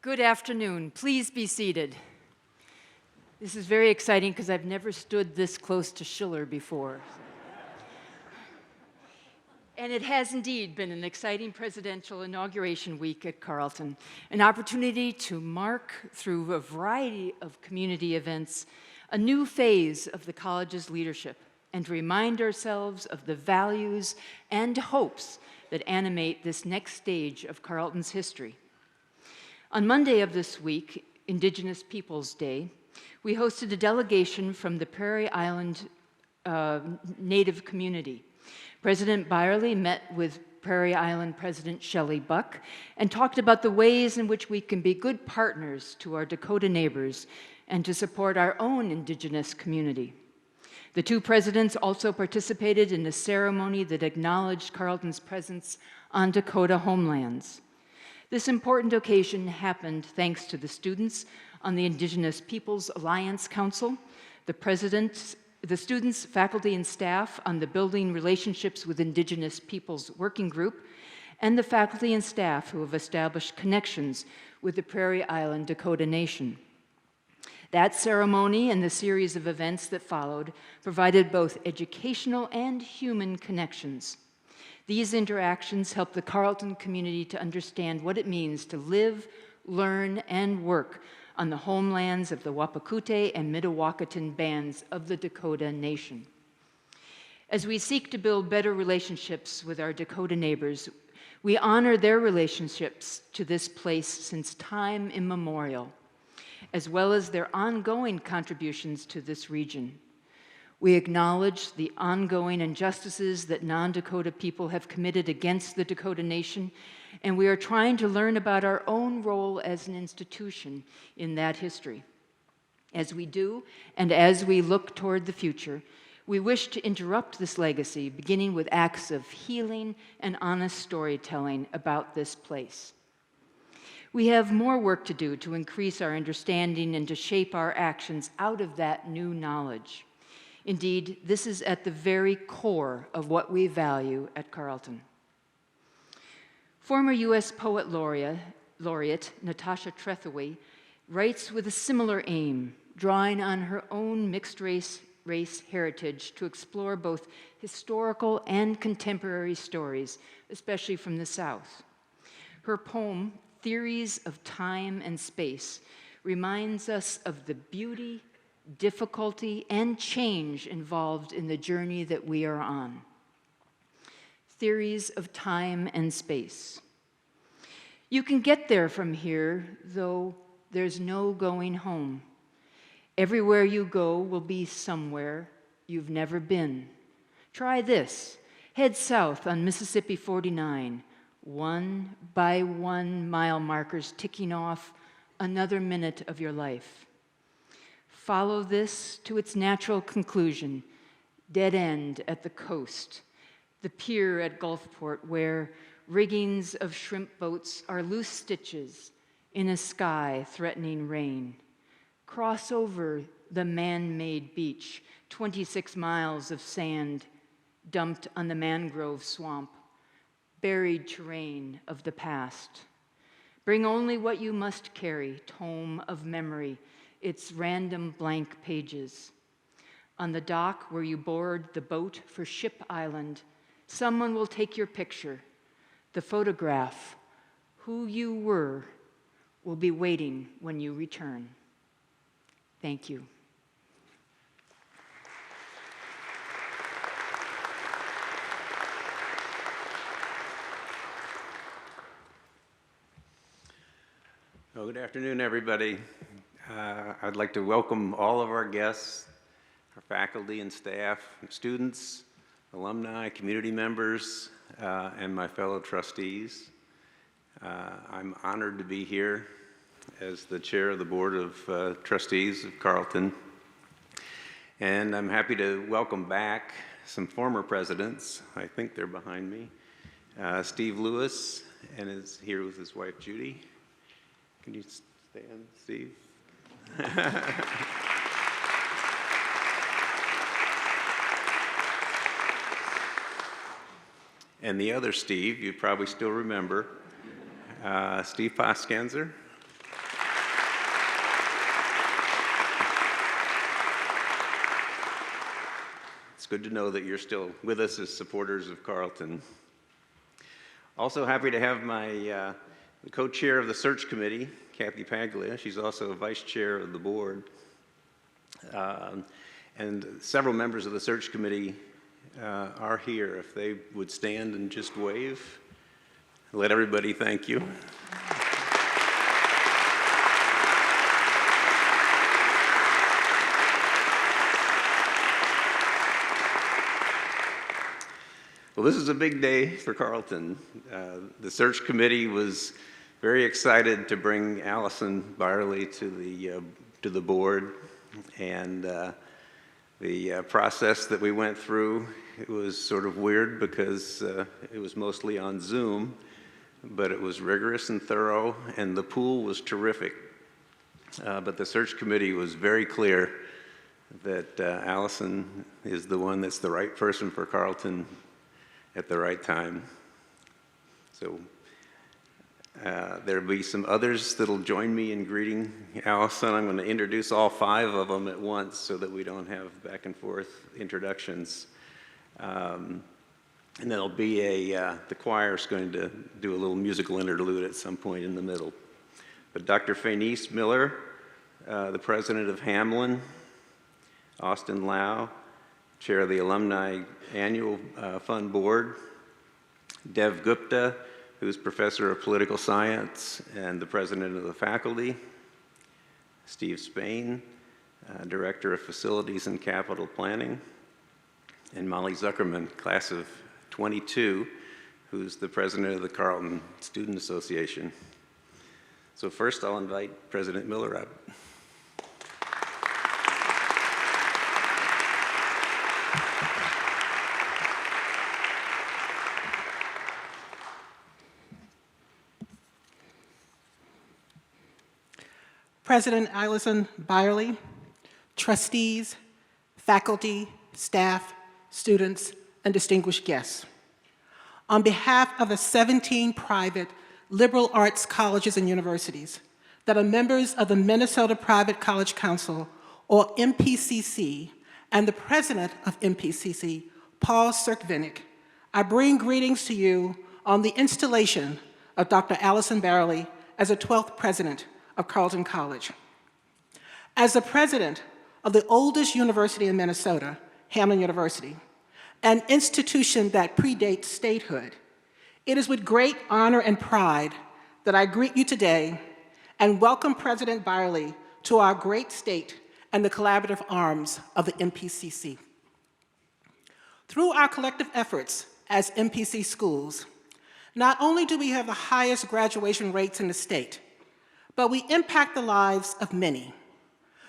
Good afternoon. Please be seated. This is very exciting because I've never stood this close to Schiller before. And it has indeed been an exciting presidential inauguration week at Carleton, an opportunity to mark through a variety of community events a new phase of the college's leadership and to remind ourselves of the values and hopes that animate this next stage of Carleton's history. On Monday of this week, Indigenous Peoples Day, we hosted a delegation from the Prairie Island Native community. President Byerly met with Prairie Island President Shelley Buck and talked about the ways in which we can be good partners to our Dakota neighbors and to support our own Indigenous community. The two presidents also participated in a ceremony that acknowledged Carleton's presence on Dakota homelands. This important occasion happened thanks to the students on the Indigenous Peoples Alliance Council, the students, faculty, and staff on the Building Relationships with Indigenous Peoples Working Group, and the faculty and staff who have established connections with the Prairie Island Dakota Nation. That ceremony and the series of events that followed provided both educational and human connections. These interactions help the Carleton community to understand what it means to live, learn, and work on the homelands of the Wapakute and Mdewakanton bands of the Dakota Nation. As we seek to build better relationships with our Dakota neighbors, we honor their relationships to this place since time immemorial, as well as their ongoing contributions to this region. We acknowledge the ongoing injustices that non-Dakota people have committed against the Dakota Nation, and we are trying to learn about our own role as an institution in that history. As we do, and as we look toward the future, we wish to interrupt this legacy, beginning with acts of healing and honest storytelling about this place. We have more work to do to increase our understanding and to shape our actions out of that new knowledge. Indeed, this is at the very core of what we value at Carleton. Former U.S. Poet Laureate Natasha Trethewey writes with a similar aim, drawing on her own mixed race heritage to explore both historical and contemporary stories, especially from the South. Her poem, Theories of Time and Space, reminds us of the beauty, difficulty, and change involved in the journey that we are on. Theories of Time and Space. You can get there from here, though there's no going home. Everywhere you go will be somewhere you've never been. Try this. Head south on Mississippi 49, 1 by 1 mile markers ticking off another minute of your life. Follow this to its natural conclusion, dead end at the coast, the pier at Gulfport where riggings of shrimp boats are loose stitches in a sky threatening rain. Cross over the man-made beach, 26 miles of sand dumped on the mangrove swamp, buried terrain of the past. Bring only what you must carry, tome of memory, its random blank pages. On the dock where you board the boat for Ship Island, someone will take your picture. The photograph, who you were, will be waiting when you return. Thank you. Well, good afternoon, everybody. I'd like to welcome all of our guests, our faculty and staff, students, alumni, community members, and my fellow trustees. I'm honored to be here as the chair of the Board of Trustees of Carleton. And I'm happy to welcome back some former presidents. I think they're behind me. Steve Lewis, and is here with his wife, Judy. Can you stand, Steve? And the other Steve, you probably still remember, Steve Poskenzer. good to know that you're still with us as supporters of Carleton. Also happy to have my the co-chair of the search committee, Kathy Paglia. She's also vice chair of the board. And several members of the search committee are here. If they would stand and just wave, let everybody thank you. Well, this is a big day for Carleton. The search committee was very excited to bring Alison Byerly to the board, and the process that we went through, it was sort of weird because it was mostly on Zoom, but it was rigorous and thorough, and the pool was terrific. But the search committee was very clear that Alison is the one that's the right person for Carleton at the right time. So there'll be some others that'll join me in greeting Alison. I'm going to introduce all 5 of them at once so that we don't have back and forth introductions. And there'll be the choir's going to do a little musical interlude at some point in the middle. But Dr. Faynice Miller, the president of Hamlin, Austin Lau, chair of the Alumni Annual Fund Board, Dev Gupta, who's professor of political science and the president of the faculty, Steve Spain, director of facilities and capital planning, and Molly Zuckerman, class of 22, who's the president of the Carleton Student Association. So first I'll invite President Miller up. President Alison Byerly, trustees, faculty, staff, students, and distinguished guests. On behalf of the 17 private liberal arts colleges and universities that are members of the Minnesota Private College Council, or MPCC, and the president of MPCC, Paul Serkvinik, I bring greetings to you on the installation of Dr. Alison Byerly as the 12th president of Carleton College. As the president of the oldest university in Minnesota, Hamlin University, an institution that predates statehood, it is with great honor and pride that I greet you today and welcome President Byerly to our great state and the collaborative arms of the MPCC. Through our collective efforts as MPC schools, not only do we have the highest graduation rates in the state, but we impact the lives of many.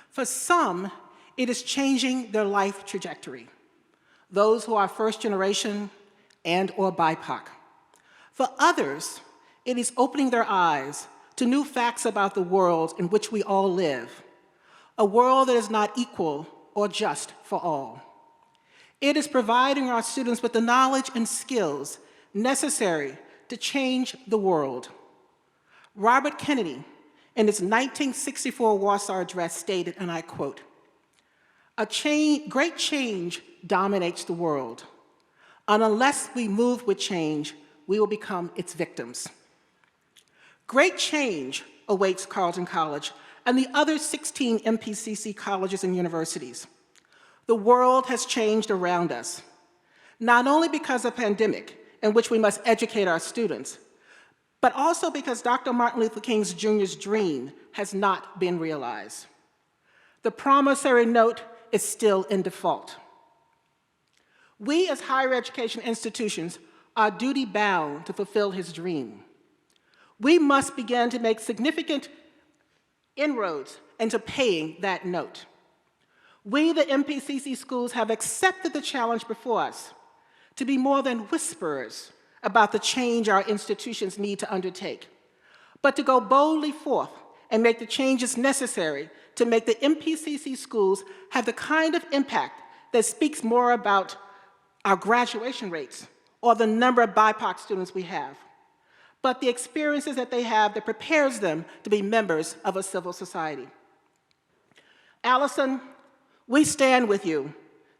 For some, it is changing their life trajectory, those who are first generation and or BIPOC. For others, it is opening their eyes to new facts about the world in which we all live, a world that is not equal or just for all. It is providing our students with the knowledge and skills necessary to change the world. Robert Kennedy, in his 1964 Warsaw Address, stated, and I quote, "Great change dominates the world, and unless we move with change, we will become its victims." Great change awaits Carleton College and the other 16 MPCC colleges and universities. The world has changed around us, not only because of the pandemic, in which we must educate our students, but also because Dr. Martin Luther King Jr.'s dream has not been realized. The promissory note is still in default. We as higher education institutions are duty-bound to fulfill his dream. We must begin to make significant inroads into paying that note. We, the MPCC schools, have accepted the challenge before us to be more than whisperers about the change our institutions need to undertake, but to go boldly forth and make the changes necessary to make the MPCC schools have the kind of impact that speaks more about our graduation rates or the number of BIPOC students we have, but the experiences that they have that prepares them to be members of a civil society. Alison, we stand with you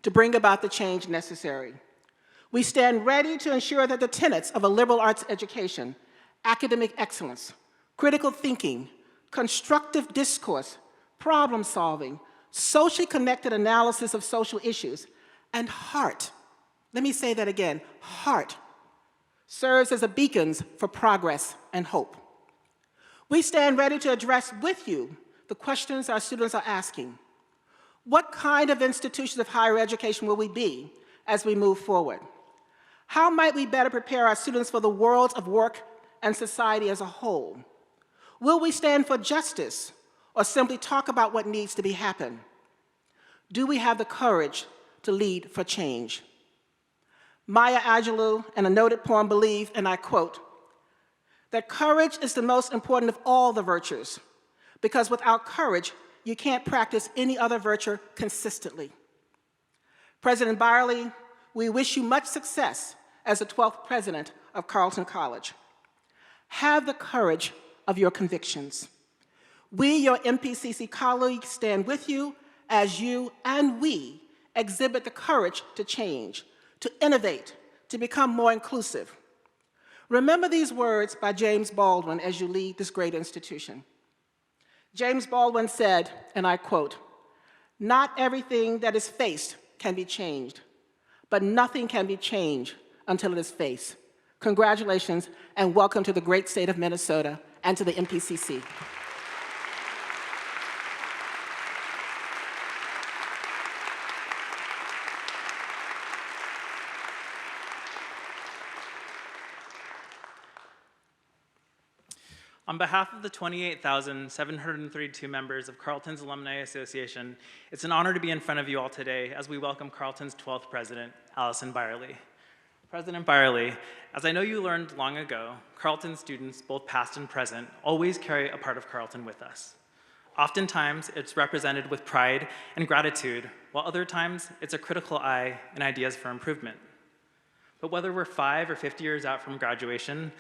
to bring about the change necessary. We stand ready to ensure that the tenets of a liberal arts education, academic excellence, critical thinking, constructive discourse, problem solving, socially connected analysis of social issues, and heart, let me say that again, heart, serves as a beacons for progress and hope. We stand ready to address with you the questions our students are asking. What kind of institutions of higher education will we be as we move forward? How might we better prepare our students for the world of work and society as a whole? Will we stand for justice or simply talk about what needs to be happen? Do we have the courage to lead for change? Maya Angelou, in a noted poem, believed, and I quote, that courage is the most important of all the virtues, because without courage, you can't practice any other virtue consistently. President Byerly, we wish you much success as the 12th president of Carleton College. Have the courage of your convictions. We, your MPCC colleagues, stand with you as you and we exhibit the courage to change, to innovate, to become more inclusive. Remember these words by James Baldwin as you lead this great institution. James Baldwin said, and I quote, "Not everything that is faced can be changed, but nothing can be changed until it is faced." Congratulations and welcome to the great state of Minnesota and to the MPCC. On behalf of the 28,732 members of Carleton's Alumni Association, it's an honor to be in front of you all today as we welcome Carleton's 12th president, Alison Byerly. President Byerly, as I know you learned long ago, Carleton students, both past and present, always carry a part of Carleton with us. Oftentimes, it's represented with pride and gratitude, while other times, it's a critical eye and ideas for improvement. But whether we're 5 or 50 years out from graduation,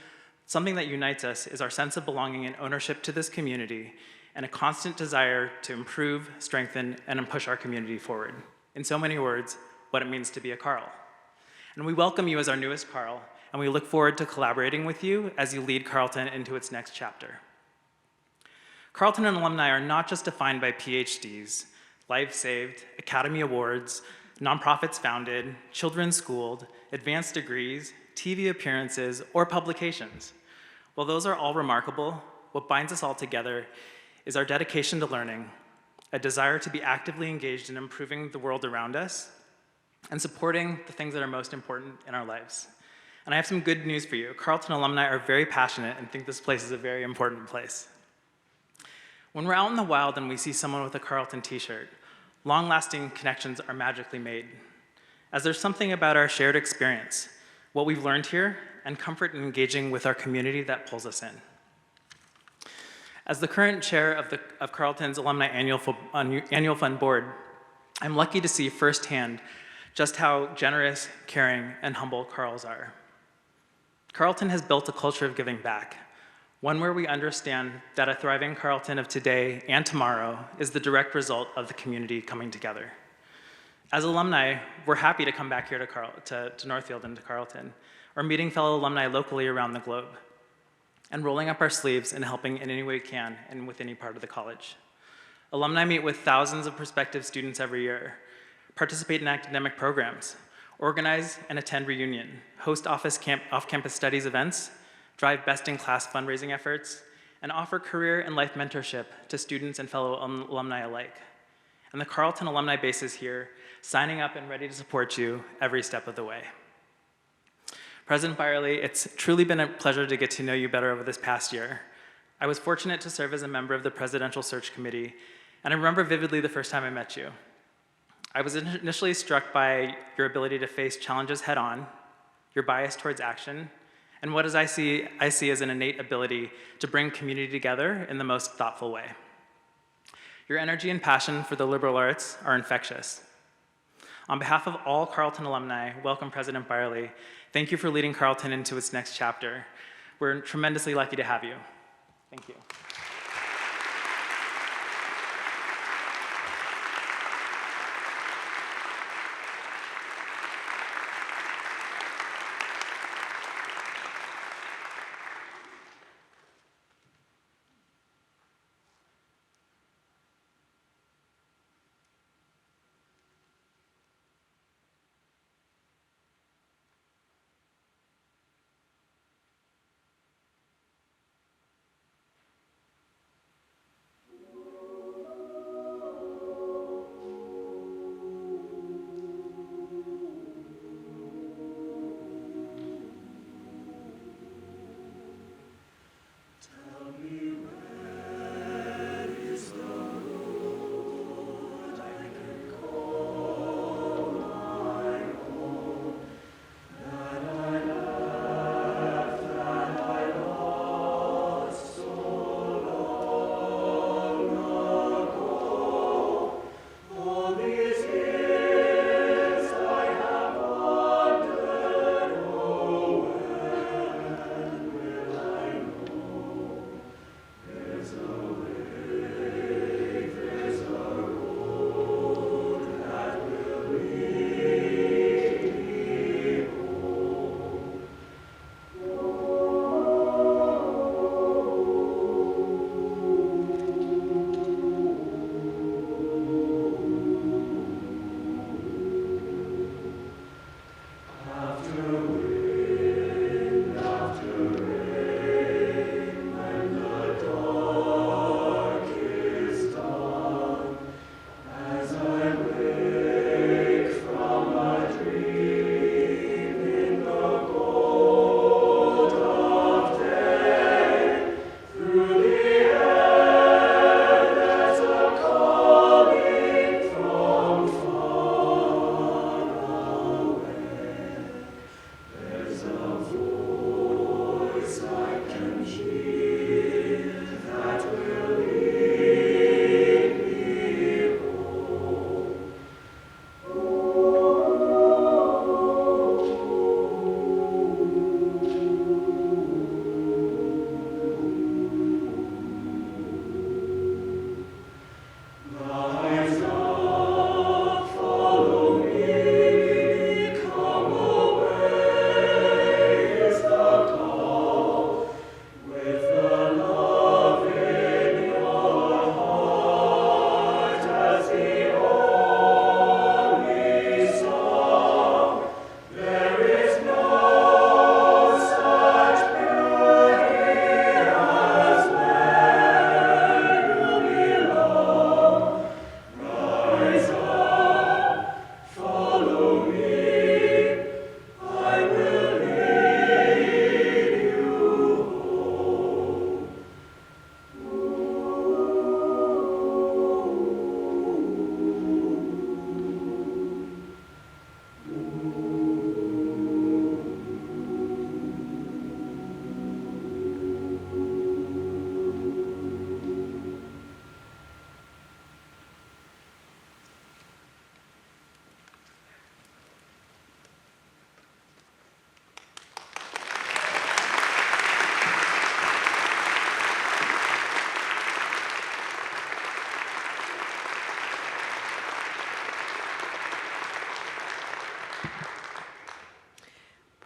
something that unites us is our sense of belonging and ownership to this community and a constant desire to improve, strengthen, and push our community forward. In so many words, what it means to be a Carl. And we welcome you as our newest Carl, and we look forward to collaborating with you as you lead Carleton into its next chapter. Carleton alumni are not just defined by PhDs, lives saved, Academy Awards, nonprofits founded, children schooled, advanced degrees, TV appearances, or publications. While those are all remarkable, what binds us all together is our dedication to learning, a desire to be actively engaged in improving the world around us, and supporting the things that are most important in our lives. And I have some good news for you. Carleton alumni are very passionate and think this place is a very important place. When we're out in the wild and we see someone with a Carleton t-shirt, long-lasting connections are magically made, as there's something about our shared experience, what we've learned here, and comfort in engaging with our community that pulls us in. As the current chair of Carleton's Alumni Annual Fund Board, I'm lucky to see firsthand just how generous, caring, and humble Carls are. Carleton has built a culture of giving back, one where we understand that a thriving Carleton of today and tomorrow is the direct result of the community coming together. As alumni, we're happy to come back here to Northfield and to Carleton, or meeting fellow alumni locally around the globe, and rolling up our sleeves and helping in any way we can and with any part of the college. Alumni meet with thousands of prospective students every year, participate in academic programs, organize and attend reunion, host off-campus studies events, drive best-in-class fundraising efforts, and offer career and life mentorship to students and fellow alumni alike. And the Carleton alumni base is here, signing up and ready to support you every step of the way. President Byerly, it's truly been a pleasure to get to know you better over this past year. I was fortunate to serve as a member of the Presidential Search Committee, and I remember vividly the first time I met you. I was initially struck by your ability to face challenges head-on, your bias towards action, and what I see as an innate ability to bring community together in the most thoughtful way. Your energy and passion for the liberal arts are infectious. On behalf of all Carleton alumni, welcome President Byerly. Thank you for leading Carleton into its next chapter. We're tremendously lucky to have you. Thank you.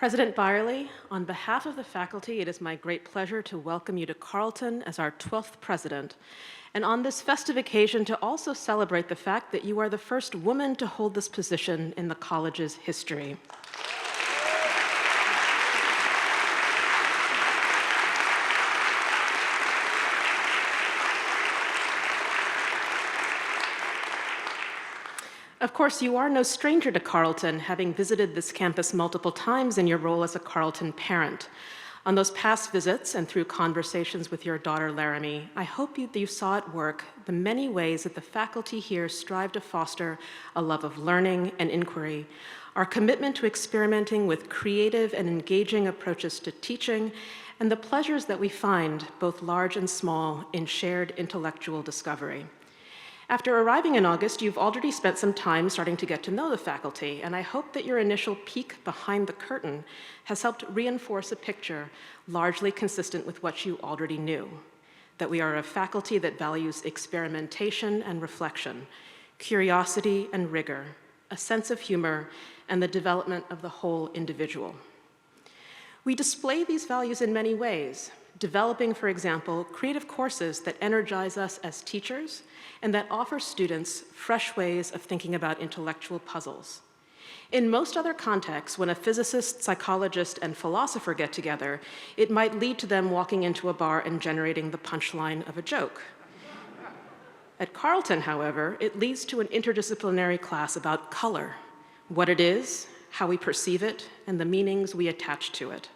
President Byerly, on behalf of the faculty, it is my great pleasure to welcome you to Carleton as our 12th president, and on this festive occasion to also celebrate the fact that you are the first woman to hold this position in the college's history. Of course, you are no stranger to Carleton, having visited this campus multiple times in your role as a Carleton parent. On those past visits and through conversations with your daughter, Laramie, I hope that you saw at work the many ways that the faculty here strive to foster a love of learning and inquiry, our commitment to experimenting with creative and engaging approaches to teaching, and the pleasures that we find, both large and small, in shared intellectual discovery. After arriving in August, you've already spent some time starting to get to know the faculty, and I hope that your initial peek behind the curtain has helped reinforce a picture largely consistent with what you already knew, that we are a faculty that values experimentation and reflection, curiosity and rigor, a sense of humor, and the development of the whole individual. We display these values in many ways, developing, for example, creative courses that energize us as teachers and that offer students fresh ways of thinking about intellectual puzzles. In most other contexts, when a physicist, psychologist, and philosopher get together, it might lead to them walking into a bar and generating the punchline of a joke. At Carleton, however, it leads to an interdisciplinary class about color, what it is, how we perceive it, and the meanings we attach to it.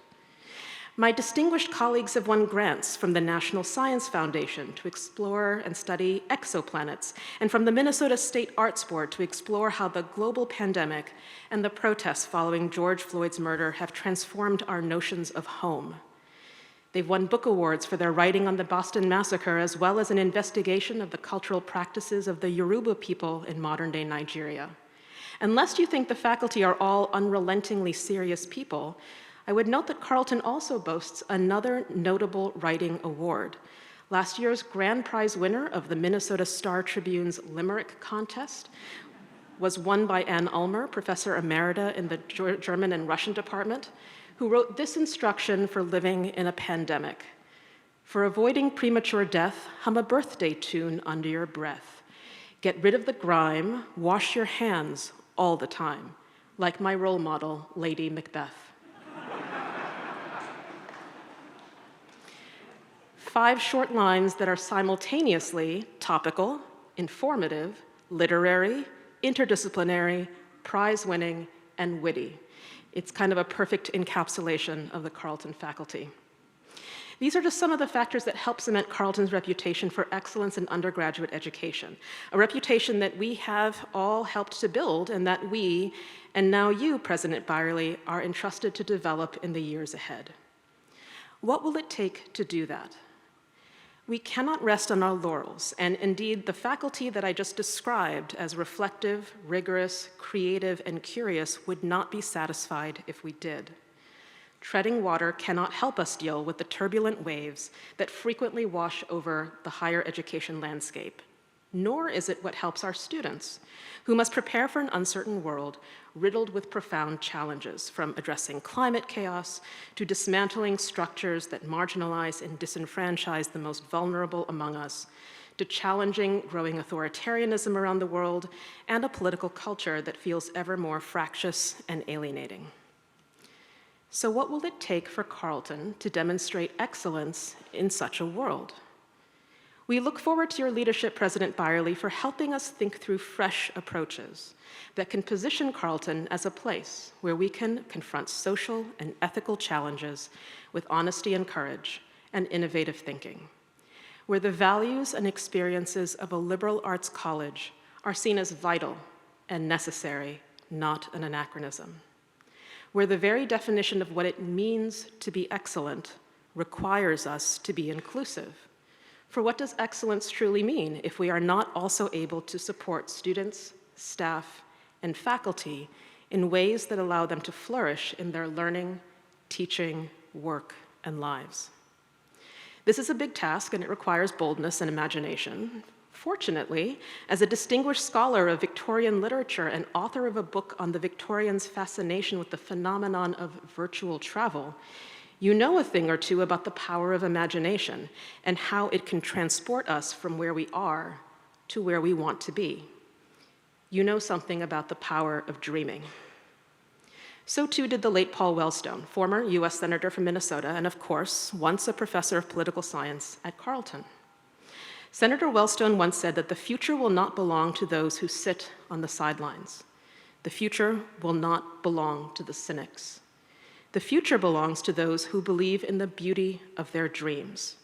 My distinguished colleagues have won grants from the National Science Foundation to explore and study exoplanets, and from the Minnesota State Arts Board to explore how the global pandemic and the protests following George Floyd's murder have transformed our notions of home. They've won book awards for their writing on the Boston Massacre, as well as an investigation of the cultural practices of the Yoruba people in modern-day Nigeria. And lest you think the faculty are all unrelentingly serious people, I would note that Carleton also boasts another notable writing award. Last year's grand prize winner of the Minnesota Star Tribune's Limerick contest was won by Ann Ulmer, professor emerita in the German and Russian department, who wrote this instruction for living in a pandemic. For avoiding premature death, hum a birthday tune under your breath. Get rid of the grime, wash your hands all the time, like my role model, Lady Macbeth. 5 short lines that are simultaneously topical, informative, literary, interdisciplinary, prize-winning, and witty. It's kind of a perfect encapsulation of the Carleton faculty. These are just some of the factors that help cement Carleton's reputation for excellence in undergraduate education, a reputation that we have all helped to build and that we, and now you, President Byerly, are entrusted to develop in the years ahead. What will it take to do that? We cannot rest on our laurels, and indeed, the faculty that I just described as reflective, rigorous, creative, and curious would not be satisfied if we did. Treading water cannot help us deal with the turbulent waves that frequently wash over the higher education landscape, nor is it what helps our students, who must prepare for an uncertain world riddled with profound challenges, from addressing climate chaos to dismantling structures that marginalize and disenfranchise the most vulnerable among us, to challenging growing authoritarianism around the world and a political culture that feels ever more fractious and alienating. So what will it take for Carleton to demonstrate excellence in such a world? We look forward to your leadership, President Byerly, for helping us think through fresh approaches that can position Carleton as a place where we can confront social and ethical challenges with honesty and courage and innovative thinking, where the values and experiences of a liberal arts college are seen as vital and necessary, not an anachronism, where the very definition of what it means to be excellent requires us to be inclusive. For what does excellence truly mean if we are not also able to support students, staff, and faculty in ways that allow them to flourish in their learning, teaching, work, and lives? This is a big task, and it requires boldness and imagination. Fortunately, as a distinguished scholar of Victorian literature and author of a book on the Victorians' fascination with the phenomenon of virtual travel, you know a thing or two about the power of imagination and how it can transport us from where we are to where we want to be. You know something about the power of dreaming. So too did the late Paul Wellstone, former US Senator from Minnesota, and of course, once a professor of political science at Carleton. Senator Wellstone once said that the future will not belong to those who sit on the sidelines. The future will not belong to the cynics. The future belongs to those who believe in the beauty of their dreams.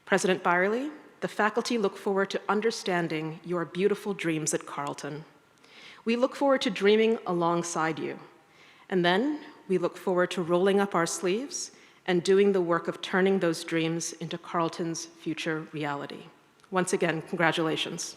President Byerly, the faculty look forward to understanding your beautiful dreams at Carleton. We look forward to dreaming alongside you. And then we look forward to rolling up our sleeves and doing the work of turning those dreams into Carleton's future reality. Once again, congratulations.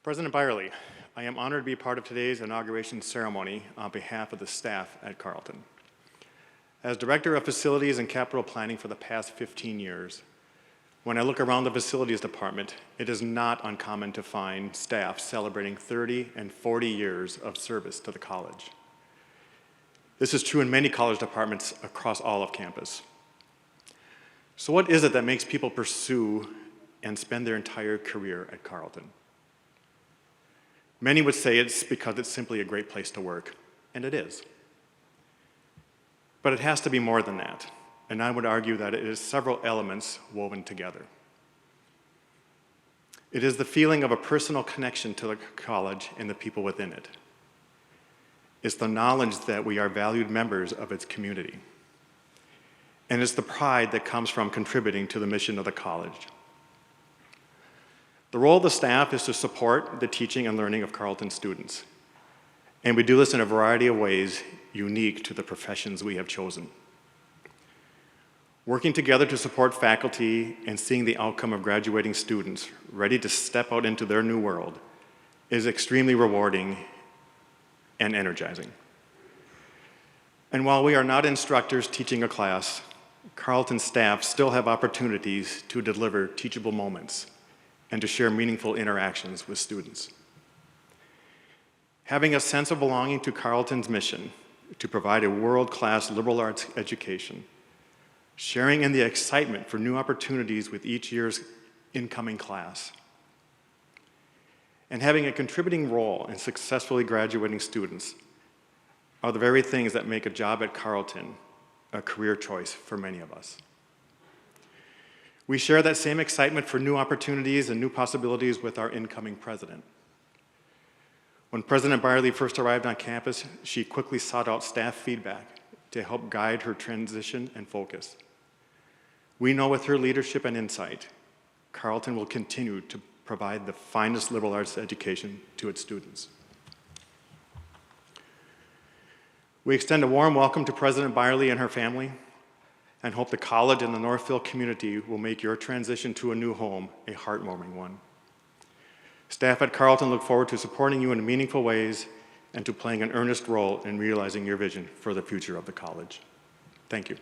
President Byerly, I am honored to be part of today's inauguration ceremony on behalf of the staff at Carleton. As Director of Facilities and Capital Planning for the past 15 years, when I look around the Facilities Department, it is not uncommon to find staff celebrating 30 and 40 years of service to the college. This is true in many college departments across all of campus. So what is it that makes people pursue and spend their entire career at Carleton? Many would say it's because it's simply a great place to work, and it is. But it has to be more than that, and I would argue that it is several elements woven together. It is the feeling of a personal connection to the college and the people within it. It's the knowledge that we are valued members of its community. And it's the pride that comes from contributing to the mission of the college. The role of the staff is to support the teaching and learning of Carleton students. And we do this in a variety of ways unique to the professions we have chosen. Working together to support faculty and seeing the outcome of graduating students ready to step out into their new world is extremely rewarding and energizing. And while we are not instructors teaching a class, Carleton staff still have opportunities to deliver teachable moments and to share meaningful interactions with students. Having a sense of belonging to Carleton's mission to provide a world-class liberal arts education, sharing in the excitement for new opportunities with each year's incoming class, and having a contributing role in successfully graduating students are the very things that make a job at Carleton a career choice for many of us. We share that same excitement for new opportunities and new possibilities with our incoming president. When President Byerly first arrived on campus, she quickly sought out staff feedback to help guide her transition and focus. We know with her leadership and insight, Carleton will continue to provide the finest liberal arts education to its students. We extend a warm welcome to President Byerly and her family, and hope the college and the Northfield community will make your transition to a new home a heartwarming one. Staff at Carleton look forward to supporting you in meaningful ways and to playing an earnest role in realizing your vision for the future of the college. Thank you.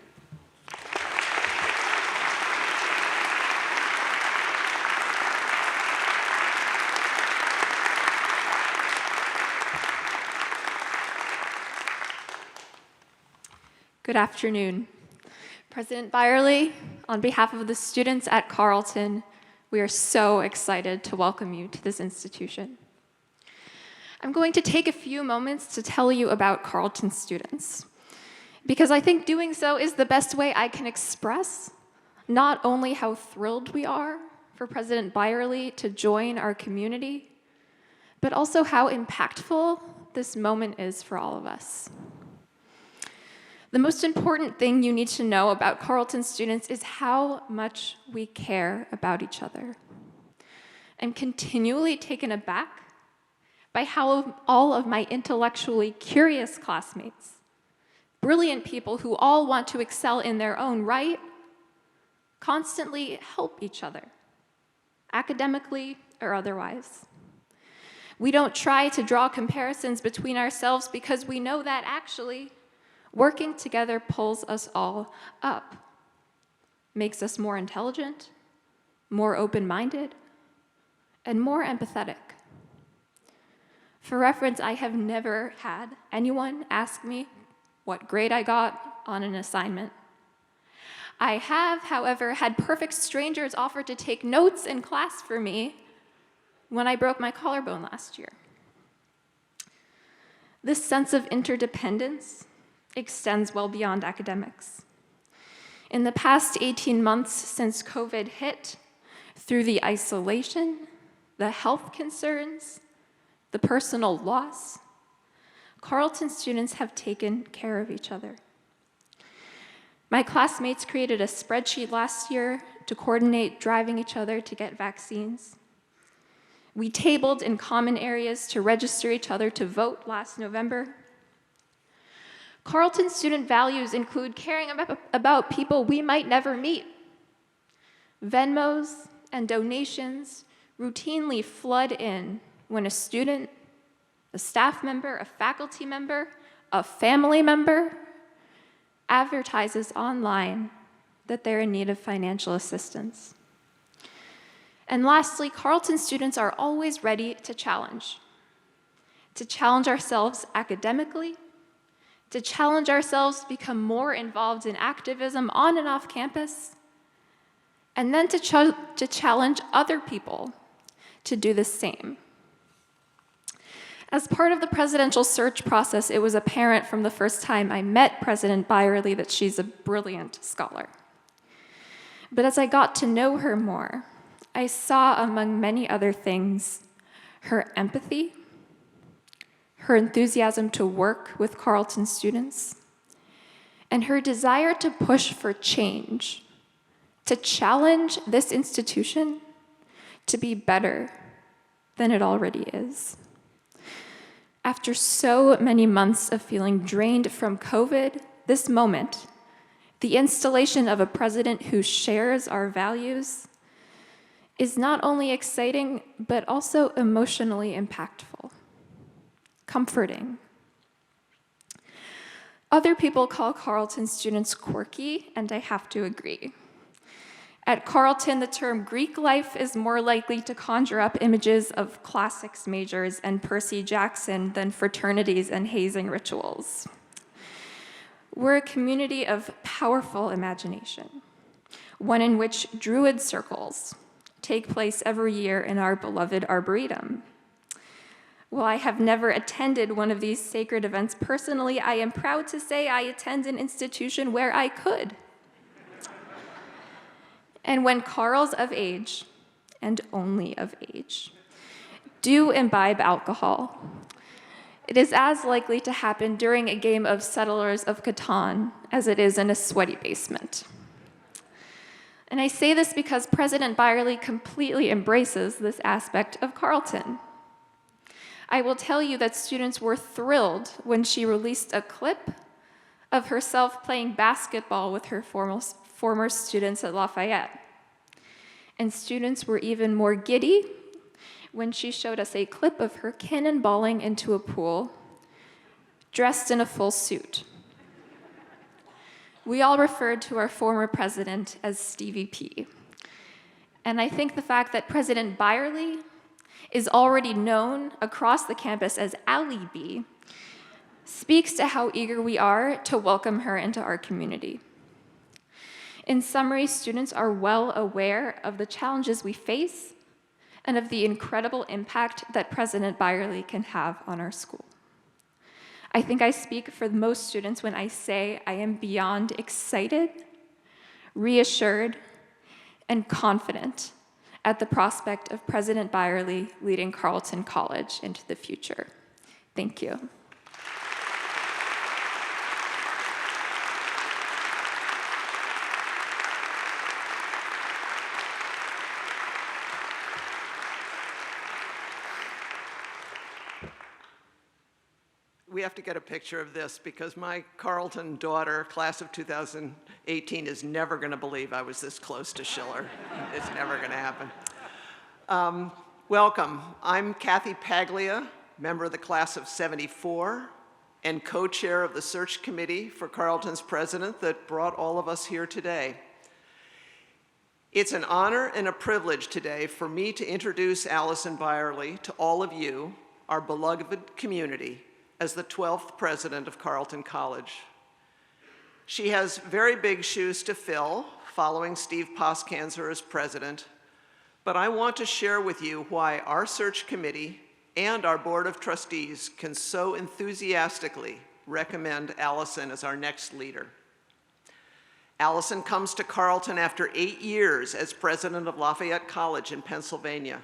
Good afternoon. President Byerly, on behalf of the students at Carleton, we are so excited to welcome you to this institution. I'm going to take a few moments to tell you about Carleton students, because I think doing so is the best way I can express not only how thrilled we are for President Byerly to join our community, but also how impactful this moment is for all of us. The most important thing you need to know about Carleton students is how much we care about each other. I'm continually taken aback by how all of my intellectually curious classmates brilliant people who all want to excel in their own right, constantly help each other, academically or otherwise. We don't try to draw comparisons between ourselves because we know that actually working together pulls us all up, makes us more intelligent, more open-minded, and more empathetic. For reference, I have never had anyone ask me what grade I got on an assignment. I have, however, had perfect strangers offer to take notes in class for me when I broke my collarbone last year. This sense of interdependence extends well beyond academics. In the past 18 months since COVID hit, through the isolation, the health concerns, the personal loss, Carleton students have taken care of each other. My classmates created a spreadsheet last year to coordinate driving each other to get vaccines. We tabled in common areas to register each other to vote last November. Carleton student values include caring about people we might never meet. Venmos and donations routinely flood in when a student, a staff member, a faculty member, a family member advertises online that they're in need of financial assistance. And lastly, Carleton students are always ready to challenge ourselves academically, to challenge ourselves to become more involved in activism on and off campus, and then to challenge other people to do the same. As part of the presidential search process, it was apparent from the first time I met President Byerly that she's a brilliant scholar. But as I got to know her more, I saw, among many other things, her empathy, her enthusiasm to work with Carleton students, and her desire to push for change, to challenge this institution to be better than it already is. After so many months of feeling drained from COVID, this moment, the installation of a president who shares our values, is not only exciting, but also emotionally impactful, comforting. Other people call Carleton students quirky, and I have to agree. At Carleton, the term Greek life is more likely to conjure up images of classics majors and Percy Jackson than fraternities and hazing rituals. We're a community of powerful imagination, one in which druid circles take place every year in our beloved Arboretum. While I have never attended one of these sacred events personally, I am proud to say I attend an institution where I could. And when Carls of age, and only of age, do imbibe alcohol, it is as likely to happen during a game of Settlers of Catan as it is in a sweaty basement. And I say this because President Byerly completely embraces this aspect of Carleton. I will tell you that students were thrilled when she released a clip of herself playing basketball with her former students at Lafayette. And students were even more giddy when she showed us a clip of her cannonballing into a pool, dressed in a full suit. We all referred to our former president as Stevie P. And I think the fact that President Byerly is already known across the campus as Allie B speaks to how eager we are to welcome her into our community. In summary, students are well aware of the challenges we face and of the incredible impact that President Byerly can have on our school. I think I speak for most students when I say I am beyond excited, reassured, and confident at the prospect of President Byerly leading Carleton College into the future. Thank you. we have to get a picture of this because my Carleton daughter, class of 2018, is never going to believe I was this close to Schiller. It's never going to happen. Welcome. I'm Kathy Paglia, member of the class of 74 and co-chair of the search committee for Carleton's president that brought all of us here today. It's an honor and a privilege today for me to introduce Alison Byerly to all of you, our beloved community, as the 12th president of Carleton College. She has very big shoes to fill following Steve Poskanzer as president, but I want to share with you why our search committee and our board of trustees can so enthusiastically recommend Alison as our next leader. Alison comes to Carleton after 8 years as president of Lafayette College in Pennsylvania.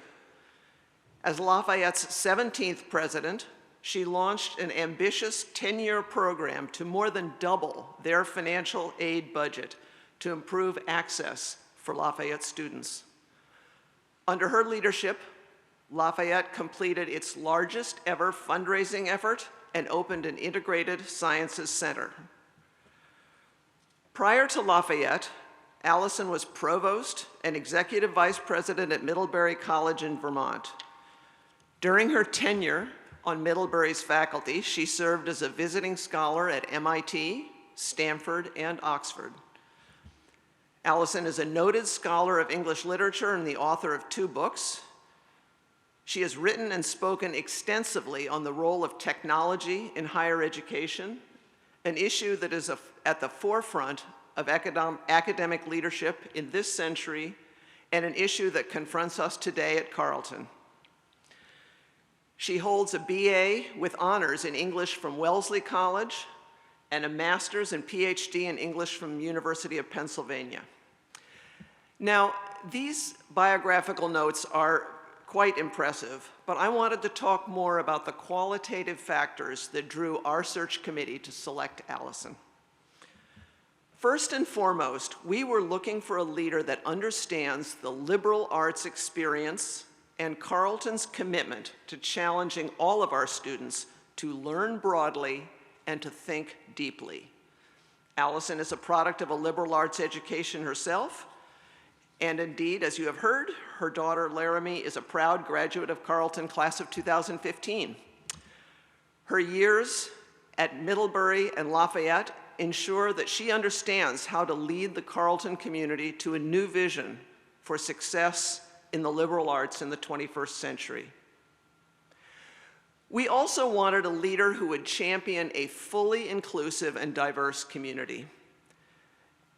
As Lafayette's 17th president, she launched an ambitious 10-year program to more than double their financial aid budget to improve access for Lafayette students. Under her leadership, Lafayette completed its largest ever fundraising effort and opened an integrated sciences center. Prior to Lafayette, Alison was provost and executive vice president at Middlebury College in Vermont. During her tenure on Middlebury's faculty, she served as a visiting scholar at MIT, Stanford, and Oxford. Alison is a noted scholar of English literature and the author of 2 books. She has written and spoken extensively on the role of technology in higher education, an issue that is at the forefront of academic leadership in this century and an issue that confronts us today at Carleton. She holds a BA with honors in English from Wellesley College and a master's and PhD in English from the University of Pennsylvania. Now, these biographical notes are quite impressive, but I wanted to talk more about the qualitative factors that drew our search committee to select Alison. First and foremost, we were looking for a leader that understands the liberal arts experience and Carleton's commitment to challenging all of our students to learn broadly and to think deeply. Alison is a product of a liberal arts education herself, and indeed, as you have heard, her daughter Laramie is a proud graduate of Carleton class of 2015. Her years at Middlebury and Lafayette ensure that she understands how to lead the Carleton community to a new vision for success in the liberal arts in the 21st century. We also wanted a leader who would champion a fully inclusive and diverse community.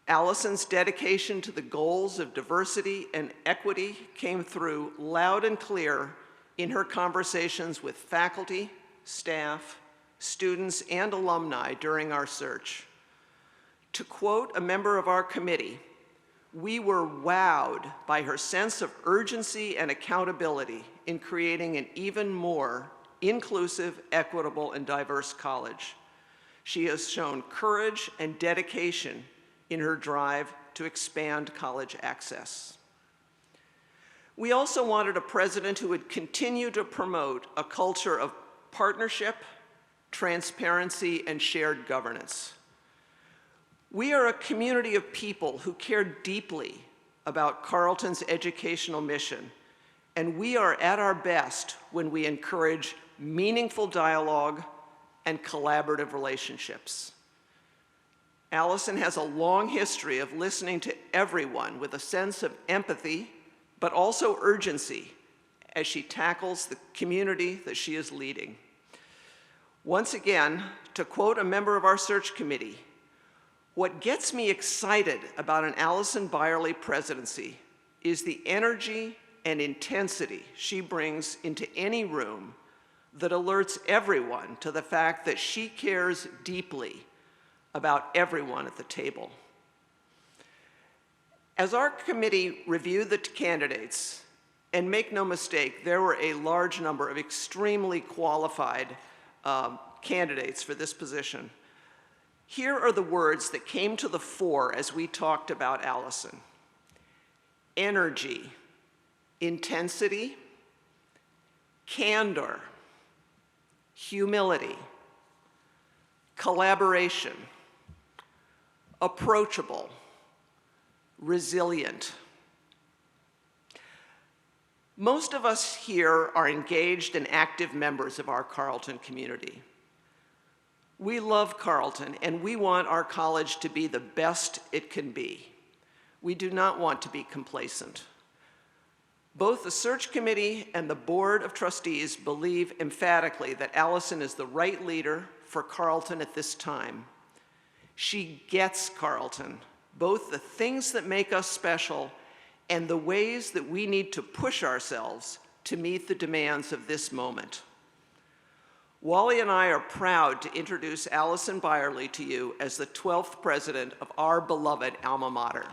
Alison's dedication to the goals of diversity and equity came through loud and clear in her conversations with faculty, staff, students, and alumni during our search. To quote a member of our committee, "We were wowed by her sense of urgency and accountability in creating an even more inclusive, equitable, and diverse college. She has shown courage and dedication in her drive to expand college access." We also wanted a president who would continue to promote a culture of partnership, transparency, and shared governance. We are a community of people who care deeply about Carleton's educational mission, and we are at our best when we encourage meaningful dialogue and collaborative relationships. Alison has a long history of listening to everyone with a sense of empathy, but also urgency as she tackles the community that she is leading. Once again, to quote a member of our search committee, "What gets me excited about an Alison Byerly presidency is the energy and intensity she brings into any room that alerts everyone to the fact that she cares deeply about everyone at the table." As our committee reviewed the candidates, and make no mistake, there were a large number of extremely qualified candidates for this position, here are the words that came to the fore as we talked about Alison: energy, intensity, candor, humility, collaboration, approachable, resilient. Most of us here are engaged and active members of our Carleton community. We love Carleton, and we want our college to be the best it can be. We do not want to be complacent. Both the search committee and the board of trustees believe emphatically that Alison is the right leader for Carleton at this time. She gets Carleton, both the things that make us special and the ways that we need to push ourselves to meet the demands of this moment. Wally and I are proud to introduce Alison Byerly to you as the 12th president of our beloved alma mater.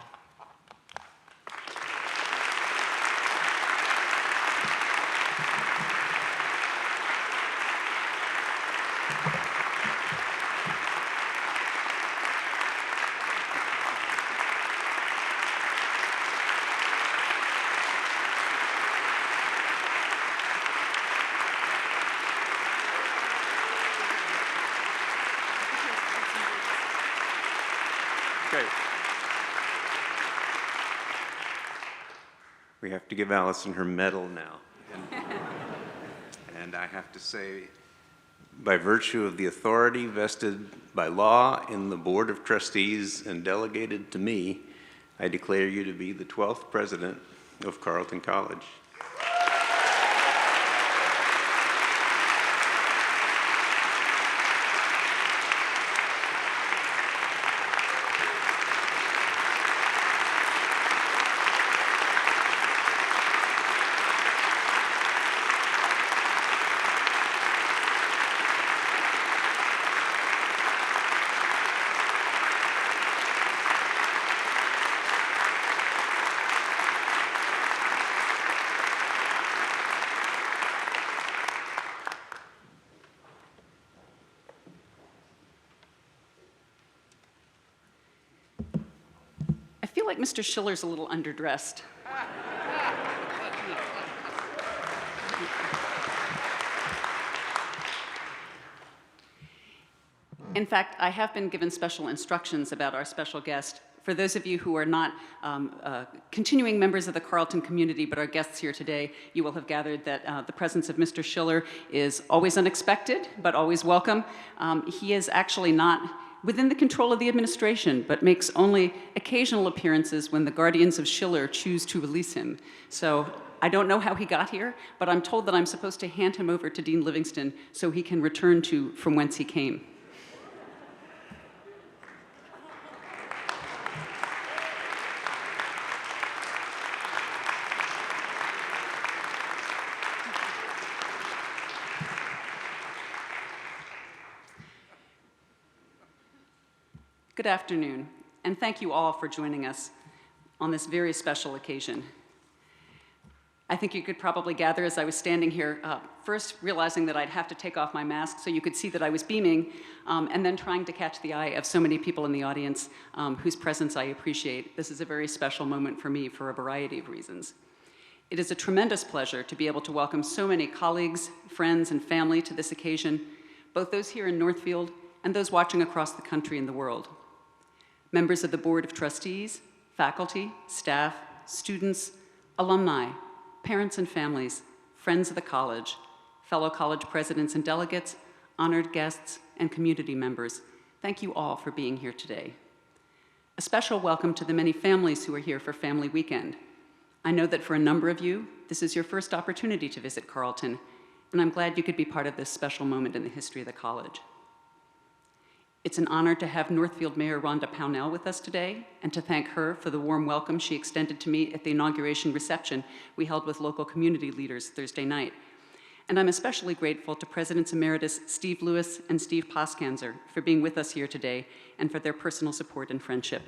Okay. We have to give Alison her medal now. And I have to say, by virtue of the authority vested by law in the Board of Trustees and delegated to me, I declare you to be the 12th president of Carleton College. I feel like Mr. Schiller's a little underdressed. In fact, I have been given special instructions about our special guest. For those of you who are not continuing members of the Carleton community but are guests here today, you will have gathered that the presence of Mr. Schiller is always unexpected but always welcome. He is actually not within the control of the administration, but makes only occasional appearances when the guardians of Schiller choose to release him. So I don't know how he got here, but I'm told that I'm supposed to hand him over to Dean Livingston so he can return to from whence he came. Good afternoon, and thank you all for joining us on this very special occasion. I think you could probably gather as I was standing here, first realizing that I'd have to take off my mask so you could see that I was beaming, and then trying to catch the eye of so many people in the audience whose presence I appreciate. This is a very special moment for me for a variety of reasons. It is a tremendous pleasure to be able to welcome so many colleagues, friends, and family to this occasion, both those here in Northfield and those watching across the country and the world. Members of the Board of Trustees, faculty, staff, students, alumni, parents and families, friends of the college, fellow college presidents and delegates, honored guests, and community members, thank you all for being here today. A special welcome to the many families who are here for Family Weekend. I know that for a number of you, this is your first opportunity to visit Carleton, and I'm glad you could be part of this special moment in the history of the college. It's an honor to have Northfield Mayor Rhonda Pownell with us today and to thank her for the warm welcome she extended to me at the inauguration reception we held with local community leaders Thursday night. And I'm especially grateful to Presidents Emeritus Steve Lewis and Steve Poskanzer for being with us here today and for their personal support and friendship.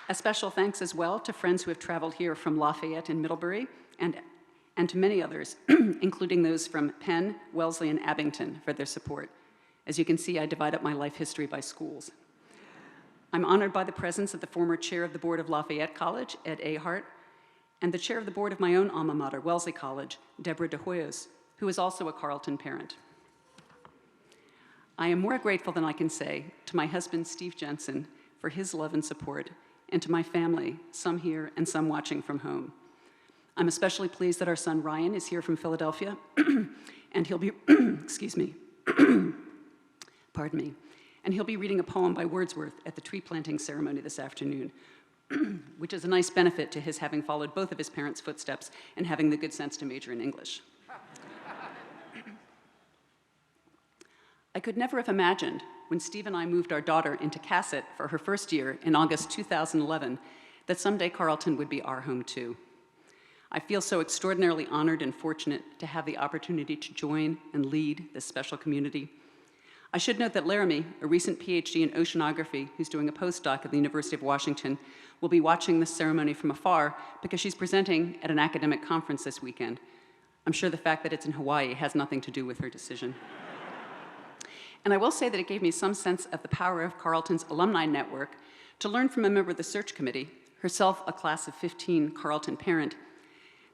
A special thanks as well to friends who have traveled here from Lafayette and Middlebury, and to many others, including those from Penn, Wellesley, and Abington for their support. As you can see, I divide up my life history by schools. I'm honored by the presence of the former chair of the board of Lafayette College, Ed Ahart, and the chair of the board of my own alma mater, Wellesley College, Deborah De Hoyos, who is also a Carleton parent. I am more grateful than I can say to my husband, Steve Jensen, for his love and support, and to my family, some here and some watching from home. I'm especially pleased that our son Ryan is here from Philadelphia, and he'll be, excuse me, pardon me, and he'll be reading a poem by Wordsworth at the tree planting ceremony this afternoon, which is a nice benefit to his having followed both of his parents' footsteps and having the good sense to major in English. I could never have imagined, when Steve and I moved our daughter into Cassett for her first year in August 2011, that someday Carleton would be our home too. I feel so extraordinarily honored and fortunate to have the opportunity to join and lead this special community. I should note that Laramie, a recent PhD in oceanography who's doing a postdoc at the University of Washington, will be watching this ceremony from afar because she's presenting at an academic conference this weekend. I'm sure the fact that it's in Hawaii has nothing to do with her decision. And I will say that it gave me some sense of the power of Carleton's alumni network to learn from a member of the search committee, herself a class of 15 Carleton parent,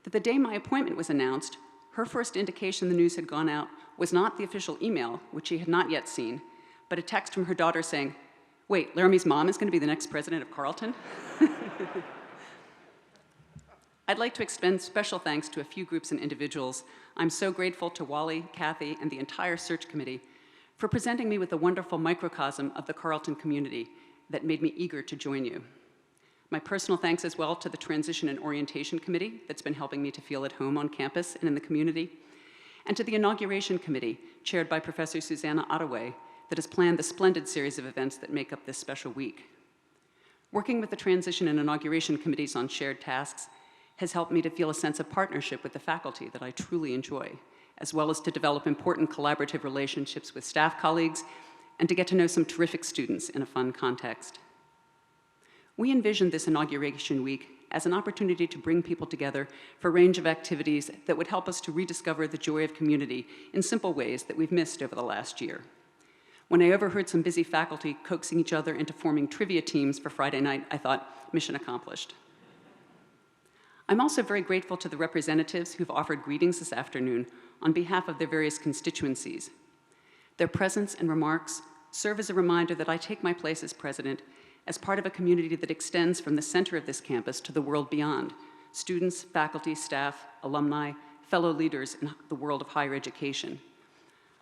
that the day my appointment was announced, her first indication the news had gone out was not the official email, which she had not yet seen, but a text from her daughter saying, "Wait, Laramie's mom is going to be the next president of Carleton?" I'd like to extend special thanks to a few groups and individuals. I'm so grateful to Wally, Kathy, and the entire search committee for presenting me with a wonderful microcosm of the Carleton community that made me eager to join you. My personal thanks as well to the Transition and Orientation Committee that's been helping me to feel at home on campus and in the community, and to the Inauguration Committee, chaired by Professor Susanna Ottaway, that has planned the splendid series of events that make up this special week. Working with the Transition and Inauguration Committees on shared tasks has helped me to feel a sense of partnership with the faculty that I truly enjoy, as well as to develop important collaborative relationships with staff colleagues and to get to know some terrific students in a fun context. We envisioned this Inauguration Week as an opportunity to bring people together for a range of activities that would help us to rediscover the joy of community in simple ways that we've missed over the last year. When I overheard some busy faculty coaxing each other into forming trivia teams for Friday night, I thought, mission accomplished. I'm also very grateful to the representatives who've offered greetings this afternoon on behalf of their various constituencies. Their presence and remarks serve as a reminder that I take my place as president as part of a community that extends from the center of this campus to the world beyond: students, faculty, staff, alumni, fellow leaders in the world of higher education.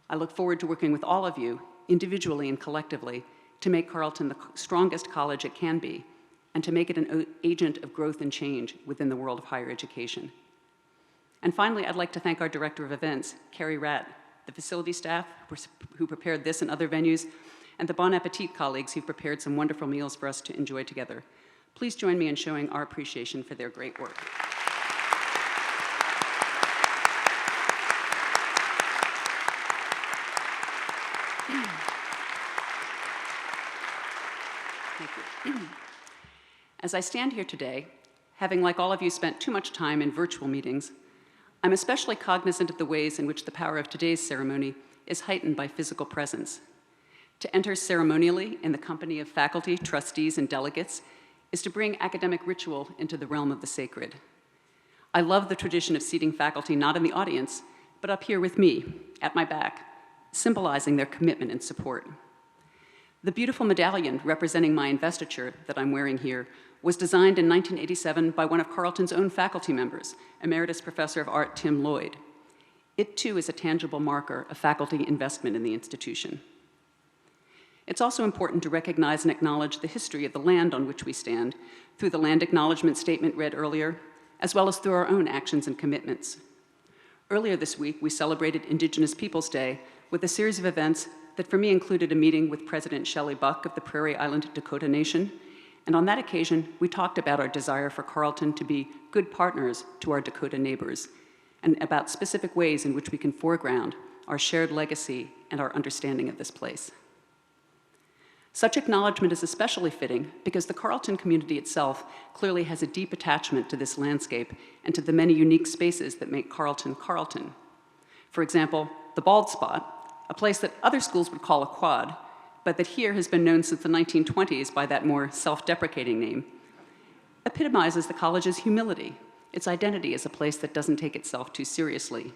I look forward to working with all of you, individually and collectively, to make Carleton the strongest college it can be, and to make it an agent of growth and change within the world of higher education. And finally, I'd like to thank our Director of Events, Carrie Ratt, the facility staff who prepared this and other venues, and the Bon Appetit colleagues who've prepared some wonderful meals for us to enjoy together. Please join me in showing our appreciation for their great work. Thank you. As I stand here today, having, like all of you, spent too much time in virtual meetings, I'm especially cognizant of the ways in which the power of today's ceremony is heightened by physical presence. To enter ceremonially in the company of faculty, trustees, and delegates is to bring academic ritual into the realm of the sacred. I love the tradition of seating faculty not in the audience, but up here with me, at my back, symbolizing their commitment and support. The beautiful medallion representing my investiture that I'm wearing here was designed in 1987 by one of Carleton's own faculty members, Emeritus Professor of Art Tim Lloyd. It too is a tangible marker of faculty investment in the institution. It's also important to recognize and acknowledge the history of the land on which we stand through the land acknowledgement statement read earlier, as well as through our own actions and commitments. Earlier this week, we celebrated Indigenous Peoples Day with a series of events that for me included a meeting with President Shelley Buck of the Prairie Island Dakota Nation, and on that occasion, we talked about our desire for Carleton to be good partners to our Dakota neighbors, and about specific ways in which we can foreground our shared legacy and our understanding of this place. Such acknowledgement is especially fitting because the Carleton community itself clearly has a deep attachment to this landscape and to the many unique spaces that make Carleton Carleton. For example, the Bald Spot, a place that other schools would call a quad, but that here has been known since the 1920s by that more self-deprecating name, epitomizes the college's humility its identity as a place that doesn't take itself too seriously.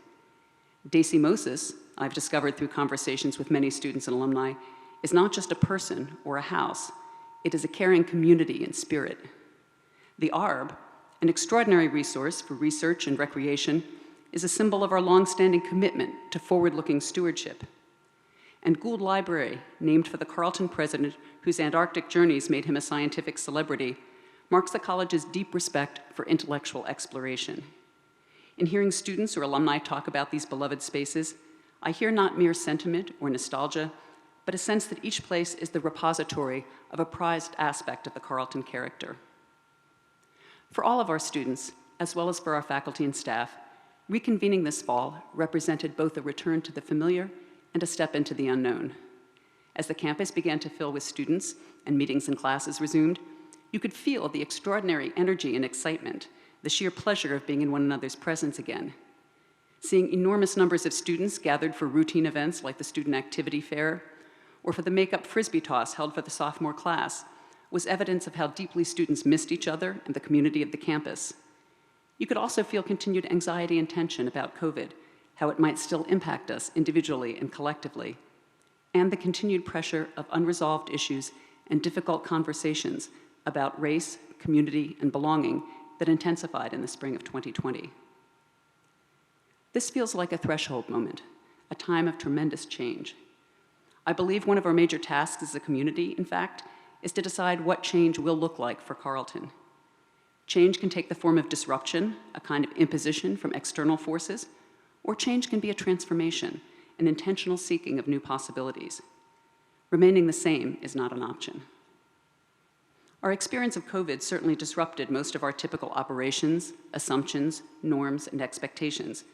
Dasymosis, I've discovered through conversations with many students and alumni, is not just a person or a house, it is a caring community and spirit. The ARB, an extraordinary resource for research and recreation, is a symbol of our longstanding commitment to forward-looking stewardship. And Gould Library, named for the Carleton president whose Antarctic journeys made him a scientific celebrity, marks the college's deep respect for intellectual exploration. In hearing students or alumni talk about these beloved spaces, I hear not mere sentiment or nostalgia, but a sense that each place is the repository of a prized aspect of the Carleton character. For all of our students, as well as for our faculty and staff, reconvening this fall represented both a return to the familiar and a step into the unknown. As the campus began to fill with students and meetings and classes resumed, you could feel the extraordinary energy and excitement, the sheer pleasure of being in one another's presence again. Seeing enormous numbers of students gathered for routine events like the Student Activity Fair, or for the make-up Frisbee toss held for the sophomore class, was evidence of how deeply students missed each other and the community of the campus. You could also feel continued anxiety and tension about COVID, how it might still impact us individually and collectively, and the continued pressure of unresolved issues and difficult conversations about race, community, and belonging that intensified in the spring of 2020. This feels like a threshold moment, a time of tremendous change. I believe one of our major tasks as a community, in fact, is to decide what change will look like for Carleton. Change can take the form of disruption, a kind of imposition from external forces, or change can be a transformation, an intentional seeking of new possibilities. Remaining the same is not an option. Our experience of COVID certainly disrupted most of our typical operations, assumptions, norms, and expectations.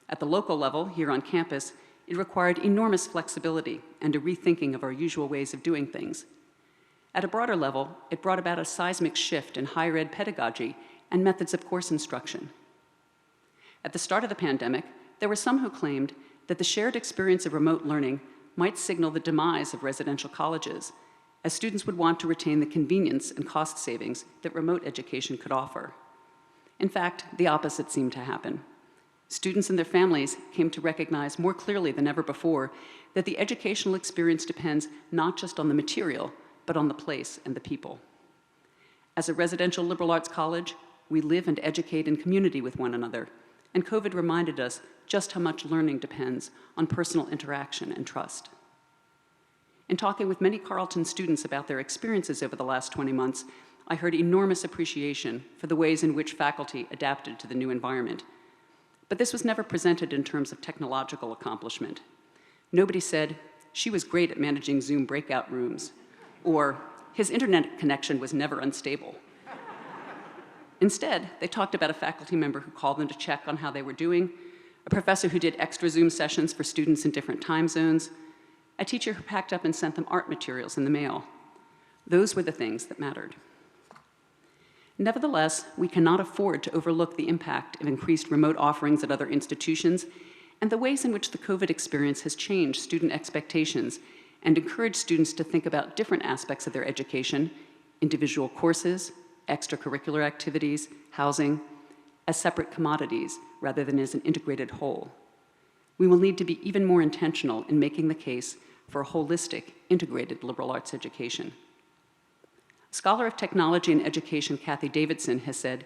At the local level, here on campus, it required enormous flexibility and a rethinking of our usual ways of doing things. At a broader level, it brought about a seismic shift in higher ed pedagogy and methods of course instruction. At the start of the pandemic, there were some who claimed that the shared experience of remote learning might signal the demise of residential colleges, as students would want to retain the convenience and cost savings that remote education could offer. In fact, the opposite seemed to happen. Students and their families came to recognize more clearly than ever before that the educational experience depends not just on the material, but on the place and the people. As a residential liberal arts college, we live and educate in community with one another, and COVID reminded us just how much learning depends on personal interaction and trust. In talking with many Carleton students about their experiences over the last 20 months, I heard enormous appreciation for the ways in which faculty adapted to the new environment. But this was never presented in terms of technological accomplishment. Nobody said, "She was great at managing Zoom breakout rooms," or "His internet connection was never unstable." Instead, they talked about a faculty member who called them to check on how they were doing, a professor who did extra Zoom sessions for students in different time zones, a teacher who packed up and sent them art materials in the mail. Those were the things that mattered. Nevertheless, we cannot afford to overlook the impact of increased remote offerings at other institutions and the ways in which the COVID experience has changed student expectations and encouraged students to think about different aspects of their education, individual courses, extracurricular activities, housing, as separate commodities rather than as an integrated whole. We will need to be even more intentional in making the case for a holistic, integrated liberal arts education. Scholar of technology and education Kathy Davidson has said,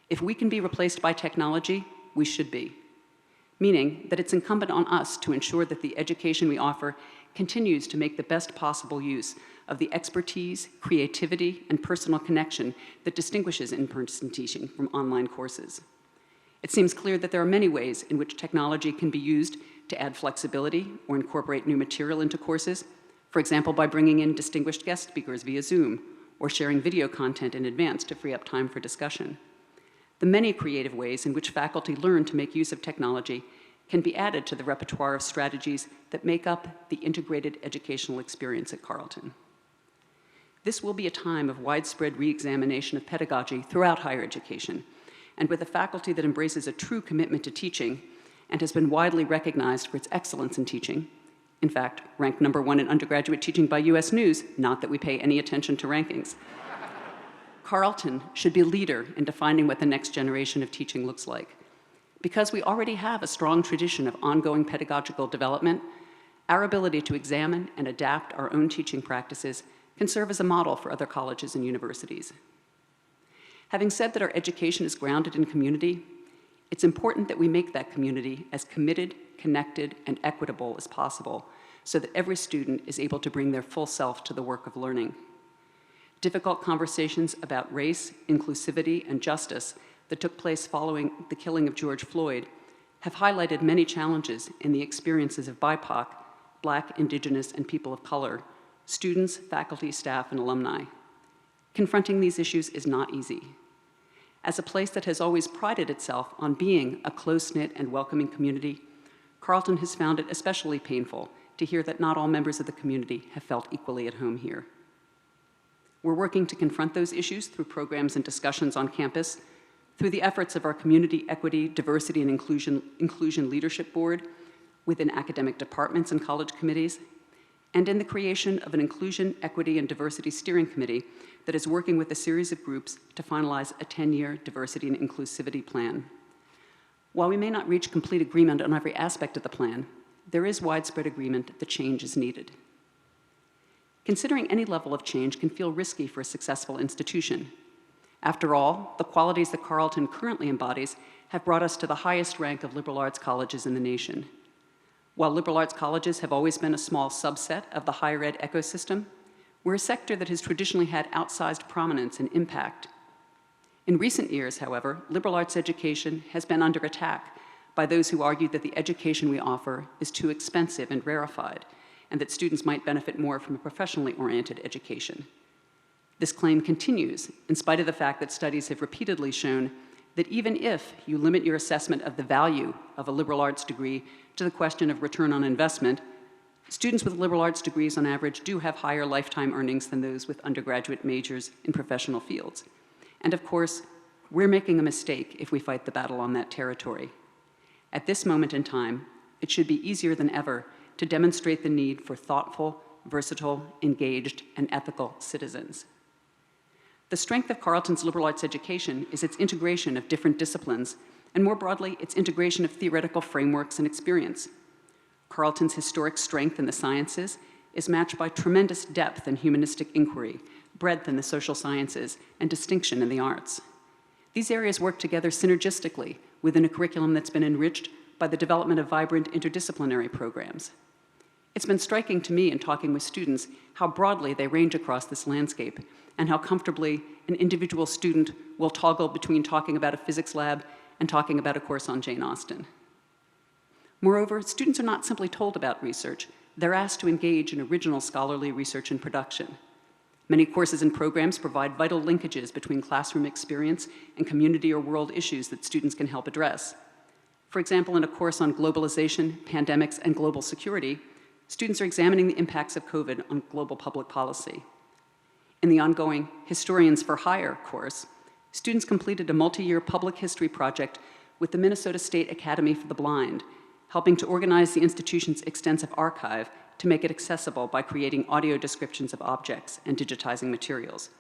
"If we can be replaced by technology, we should be," meaning that it's incumbent on us to ensure that the education we offer continues to make the best possible use of the expertise, creativity, and personal connection that distinguishes in-person teaching from online courses. It seems clear that there are many ways in which technology can be used to add flexibility or incorporate new material into courses, for example, by bringing in distinguished guest speakers via Zoom, or sharing video content in advance to free up time for discussion. The many creative ways in which faculty learn to make use of technology can be added to the repertoire of strategies that make up the integrated educational experience at Carleton. This will be a time of widespread re-examination of pedagogy throughout higher education, and with a faculty that embraces a true commitment to teaching and has been widely recognized for its excellence in teaching, in fact, ranked #1 in undergraduate teaching by US News, not that we pay any attention to rankings. Carleton should be a leader in defining what the next generation of teaching looks like. Because we already have a strong tradition of ongoing pedagogical development, our ability to examine and adapt our own teaching practices can serve as a model for other colleges and universities. Having said that our education is grounded in community, it's important that we make that community as committed, connected, and equitable as possible so that every student is able to bring their full self to the work of learning. Difficult conversations about race, inclusivity, and justice that took place following the killing of George Floyd have highlighted many challenges in the experiences of BIPOC, Black, Indigenous, and people of color, students, faculty, staff, and alumni. Confronting these issues is not easy. As a place that has always prided itself on being a close-knit and welcoming community, Carleton has found it especially painful to hear that not all members of the community have felt equally at home here. We're working to confront those issues through programs and discussions on campus, through the efforts of our Community Equity, Diversity, and Inclusion Leadership Board, within academic departments and college committees, and in the creation of an Inclusion, Equity, and Diversity Steering Committee that is working with a series of groups to finalize a 10-year diversity and inclusivity plan. While we may not reach complete agreement on every aspect of the plan, there is widespread agreement that change is needed. Considering any level of change can feel risky for a successful institution. After all, the qualities that Carleton currently embodies have brought us to the highest rank of liberal arts colleges in the nation. While liberal arts colleges have always been a small subset of the higher ed ecosystem, we're a sector that has traditionally had outsized prominence and impact. In recent years, however, liberal arts education has been under attack by those who argue that the education we offer is too expensive and rarefied, and that students might benefit more from a professionally oriented education. This claim continues in spite of the fact that studies have repeatedly shown that even if you limit your assessment of the value of a liberal arts degree to the question of return on investment, students with liberal arts degrees on average do have higher lifetime earnings than those with undergraduate majors in professional fields. And of course, we're making a mistake if we fight the battle on that territory. At this moment in time, it should be easier than ever to demonstrate the need for thoughtful, versatile, engaged, and ethical citizens. The strength of Carleton's liberal arts education is its integration of different disciplines, and more broadly, its integration of theoretical frameworks and experience. Carleton's historic strength in the sciences is matched by tremendous depth in humanistic inquiry, breadth in the social sciences, and distinction in the arts. These areas work together synergistically within a curriculum that's been enriched by the development of vibrant interdisciplinary programs. It's been striking to me in talking with students how broadly they range across this landscape and how comfortably an individual student will toggle between talking about a physics lab and talking about a course on Jane Austen. Moreover, students are not simply told about research, they're asked to engage in original scholarly research and production. Many courses and programs provide vital linkages between classroom experience and community or world issues that students can help address. For example, in a course on globalization, pandemics, and global security, students are examining the impacts of COVID on global public policy. In the ongoing Historians for Hire course, students completed a multi-year public history project with the Minnesota State Academy for the Blind, helping to organize the institution's extensive archive to make it accessible by creating audio descriptions of objects and digitizing materials.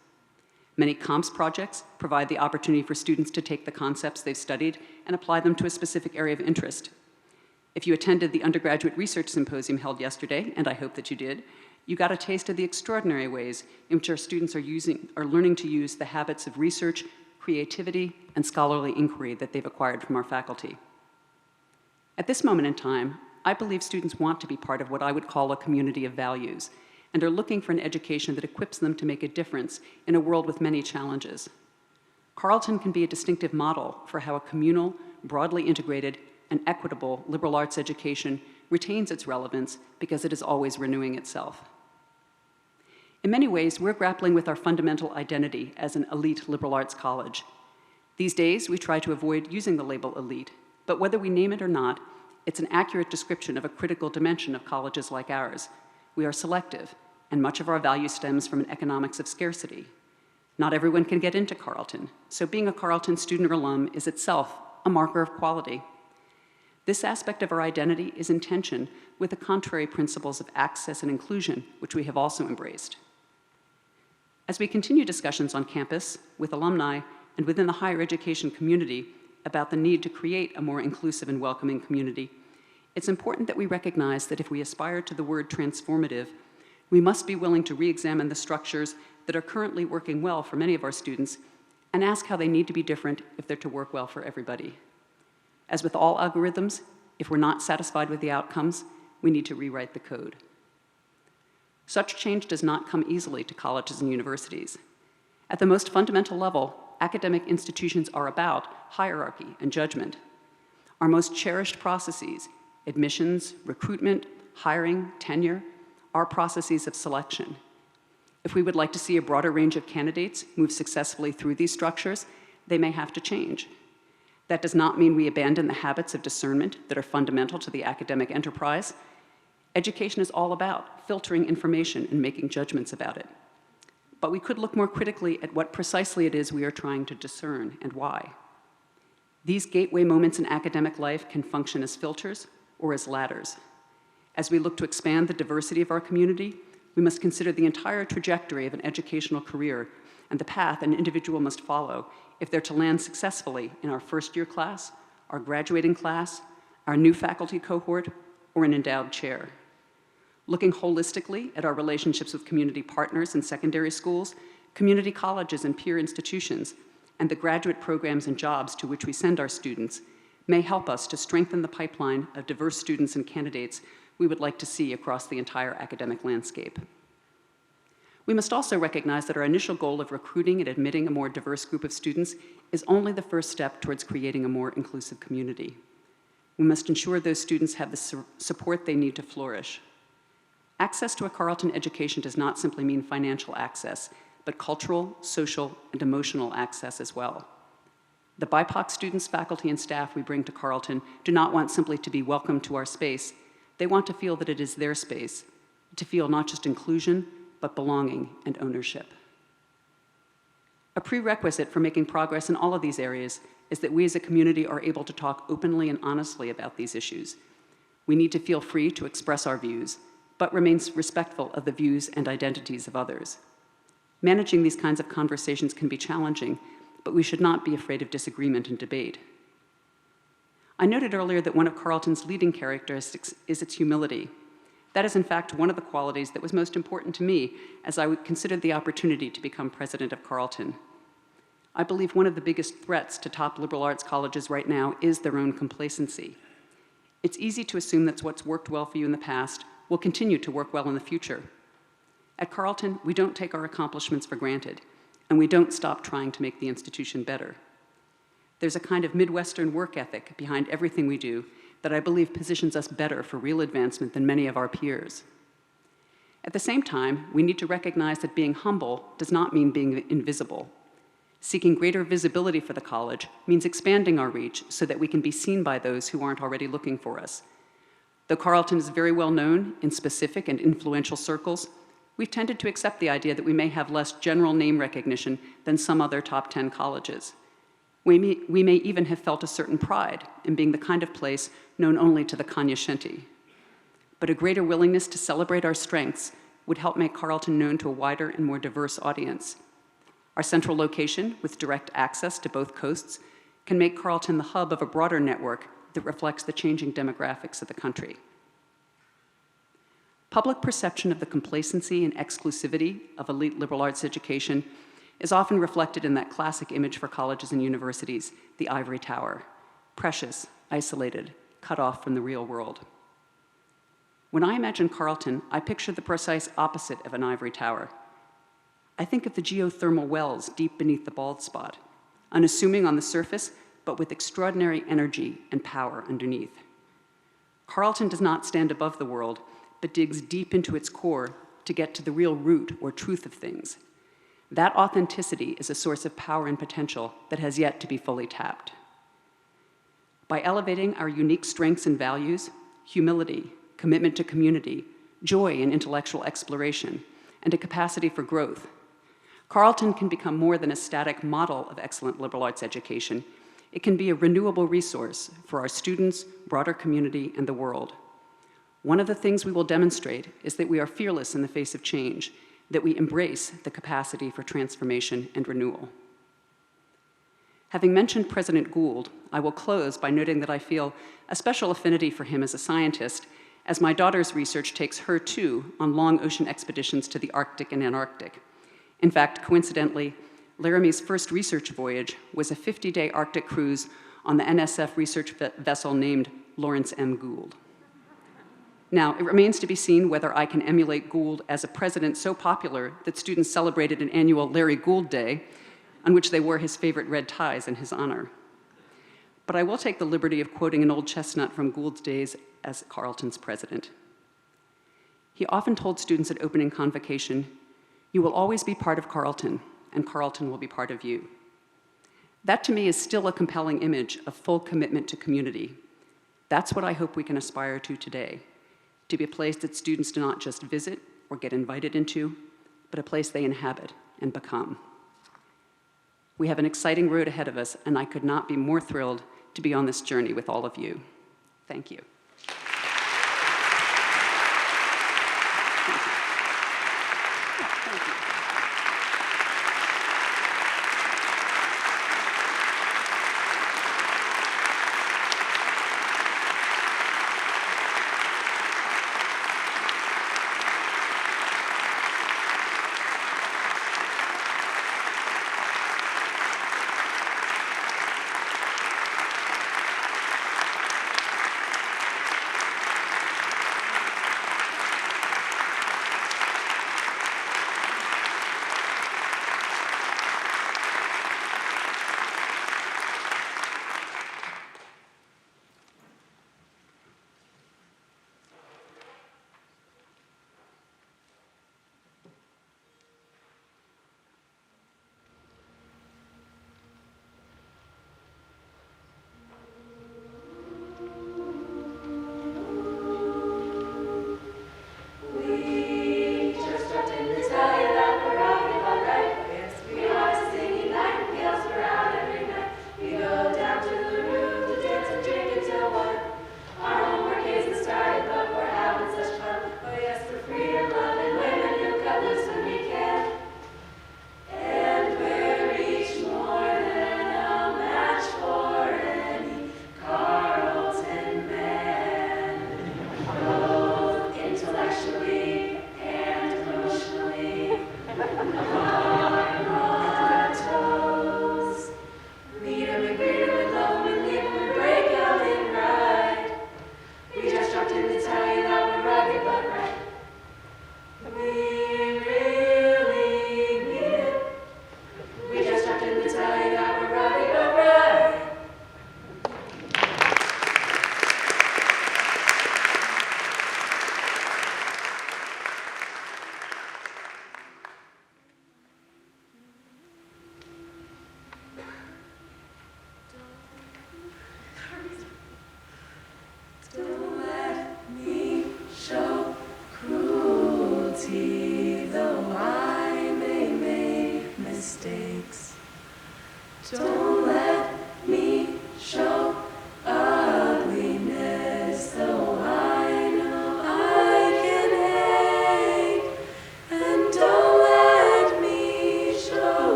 Many COMPS projects provide the opportunity for students to take the concepts they've studied and apply them to a specific area of interest. If you attended the undergraduate research symposium held yesterday, and I hope that you did, you got a taste of the extraordinary ways in which our students are learning to use the habits of research, creativity, and scholarly inquiry that they've acquired from our faculty. At this moment in time, I believe students want to be part of what I would call a community of values, and are looking for an education that equips them to make a difference in a world with many challenges. Carleton can be a distinctive model for how a communal, broadly integrated, and equitable liberal arts education retains its relevance because it is always renewing itself. In many ways, we're grappling with our fundamental identity as an elite liberal arts college. These days, we try to avoid using the label elite, but whether we name it or not, it's an accurate description of a critical dimension of colleges like ours. We are selective, and much of our value stems from an economics of scarcity. Not everyone can get into Carleton, so being a Carleton student or alum is itself a marker of quality. This aspect of our identity is in tension with the contrary principles of access and inclusion, which we have also embraced. As we continue discussions on campus, with alumni, and within the higher education community about the need to create a more inclusive and welcoming community, it's important that we recognize that if we aspire to the word transformative, we must be willing to re-examine the structures that are currently working well for many of our students and ask how they need to be different if they're to work well for everybody. As with all algorithms, if we're not satisfied with the outcomes, we need to rewrite the code. Such change does not come easily to colleges and universities. At the most fundamental level, academic institutions are about hierarchy and judgment. Our most cherished processes, admissions, recruitment, hiring, tenure, are processes of selection. If we would like to see a broader range of candidates move successfully through these structures, they may have to change. That does not mean we abandon the habits of discernment that are fundamental to the academic enterprise. Education is all about filtering information and making judgments about it. But we could look more critically at what precisely it is we are trying to discern and why. These gateway moments in academic life can function as filters or as ladders. As we look to expand the diversity of our community, we must consider the entire trajectory of an educational career and the path an individual must follow if they're to land successfully in our first-year class, our graduating class, our new faculty cohort, or an endowed chair. Looking holistically at our relationships with community partners in secondary schools, community colleges and peer institutions, and the graduate programs and jobs to which we send our students may help us to strengthen the pipeline of diverse students and candidates we would like to see across the entire academic landscape. We must also recognize that our initial goal of recruiting and admitting a more diverse group of students is only the first step towards creating a more inclusive community. We must ensure those students have the support they need to flourish. Access to a Carleton education does not simply mean financial access, but cultural, social, and emotional access as well. The BIPOC students, faculty, and staff we bring to Carleton do not want simply to be welcome to our space. They want to feel that it is their space, to feel not just inclusion, but belonging and ownership. A prerequisite for making progress in all of these areas is that we as a community are able to talk openly and honestly about these issues. We need to feel free to express our views, but remain respectful of the views and identities of others. Managing these kinds of conversations can be challenging, but we should not be afraid of disagreement and debate. I noted earlier that one of Carleton's leading characteristics is its humility. That is, in fact, one of the qualities that was most important to me as I considered the opportunity to become president of Carleton. I believe one of the biggest threats to top liberal arts colleges right now is their own complacency. It's easy to assume that what's worked well for you in the past will continue to work well in the future. At Carleton, we don't take our accomplishments for granted, and we don't stop trying to make the institution better. There's a kind of Midwestern work ethic behind everything we do that I believe positions us better for real advancement than many of our peers. At the same time, we need to recognize that being humble does not mean being invisible. Seeking greater visibility for the college means expanding our reach so that we can be seen by those who aren't already looking for us. Though Carleton is very well known in specific and influential circles, we've tended to accept the idea that we may have less general name recognition than some other top 10 colleges. We may even have felt a certain pride in being the kind of place known only to the cognoscenti. But a greater willingness to celebrate our strengths would help make Carleton known to a wider and more diverse audience. Our central location, with direct access to both coasts, can make Carleton the hub of a broader network that reflects the changing demographics of the country. Public perception of the complacency and exclusivity of elite liberal arts education is often reflected in that classic image for colleges and universities, the ivory tower, precious, isolated, cut off from the real world. When I imagine Carleton, I picture the precise opposite of an ivory tower. I think of the geothermal wells deep beneath the bald spot, unassuming on the surface, but with extraordinary energy and power underneath. Carleton does not stand above the world, but digs deep into its core to get to the real root or truth of things. That authenticity is a source of power and potential that has yet to be fully tapped. By elevating our unique strengths and values, humility, commitment to community, joy in intellectual exploration, and a capacity for growth, Carleton can become more than a static model of excellent liberal arts education. It can be a renewable resource for our students, broader community, and the world. One of the things we will demonstrate is that we are fearless in the face of change, that we embrace the capacity for transformation and renewal. Having mentioned President Gould, I will close by noting that I feel a special affinity for him as a scientist, as my daughter's research takes her, too, on long ocean expeditions to the Arctic and Antarctic. In fact, coincidentally, Laramie's first research voyage was a 50-day Arctic cruise on the NSF research vessel named Lawrence M. Gould. Now, it remains to be seen whether I can emulate Gould as a president so popular that students celebrated an annual Larry Gould Day, on which they wore his favorite red ties in his honor. But I will take the liberty of quoting an old chestnut from Gould's days as Carleton's president. He often told students at opening convocation, "You will always be part of Carleton, and Carleton will be part of you." That to me is still a compelling image of full commitment to community. That's what I hope we can aspire to today, to be a place that students do not just visit or get invited into, but a place they inhabit and become. We have an exciting road ahead of us, and I could not be more thrilled to be on this journey with all of you. Thank you.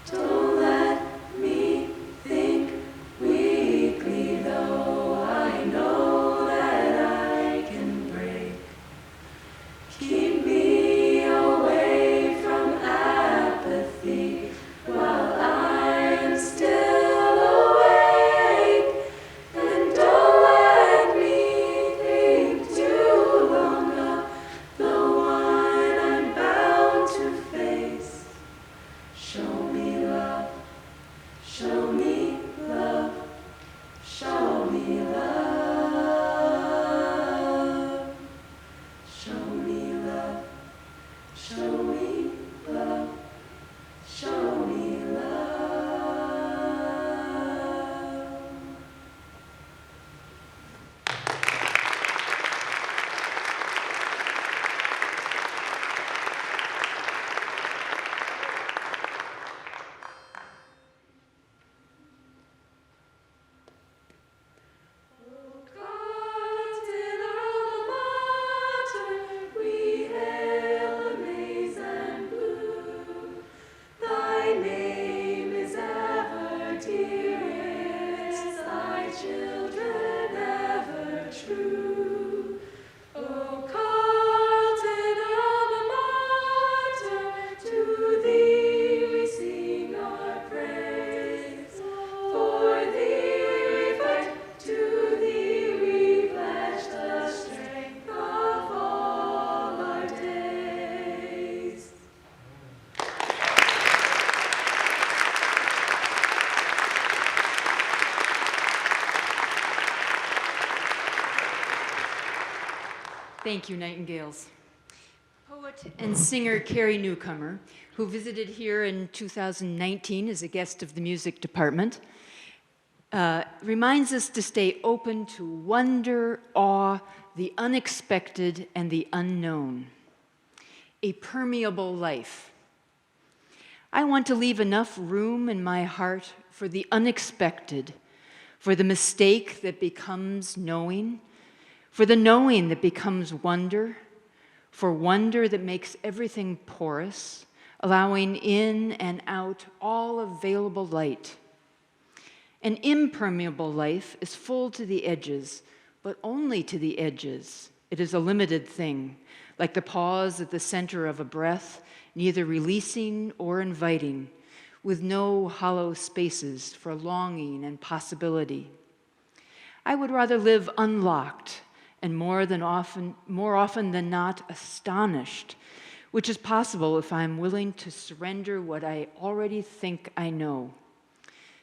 Don't Thank you, Nightingales. Poet and singer Carrie Newcomer, who visited here in 2019 as a guest of the music department, reminds us to stay open to wonder, awe, the unexpected, and the unknown. A permeable life. I want to leave enough room in my heart for the unexpected, for the mistake that becomes knowing, for the knowing that becomes wonder, for wonder that makes everything porous, allowing in and out all available light. An impermeable life is full to the edges, but only to the edges. It is a limited thing, like the pause at the center of a breath, neither releasing or inviting, with no hollow spaces for longing and possibility. I would rather live unlocked and more often than not astonished, which is possible if I'm willing to surrender what I already think I know.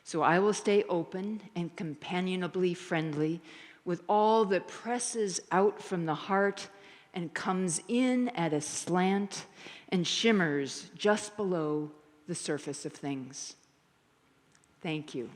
So I will stay open and companionably friendly with all that presses out from the heart and comes in at a slant and shimmers just below the surface of things. Thank you.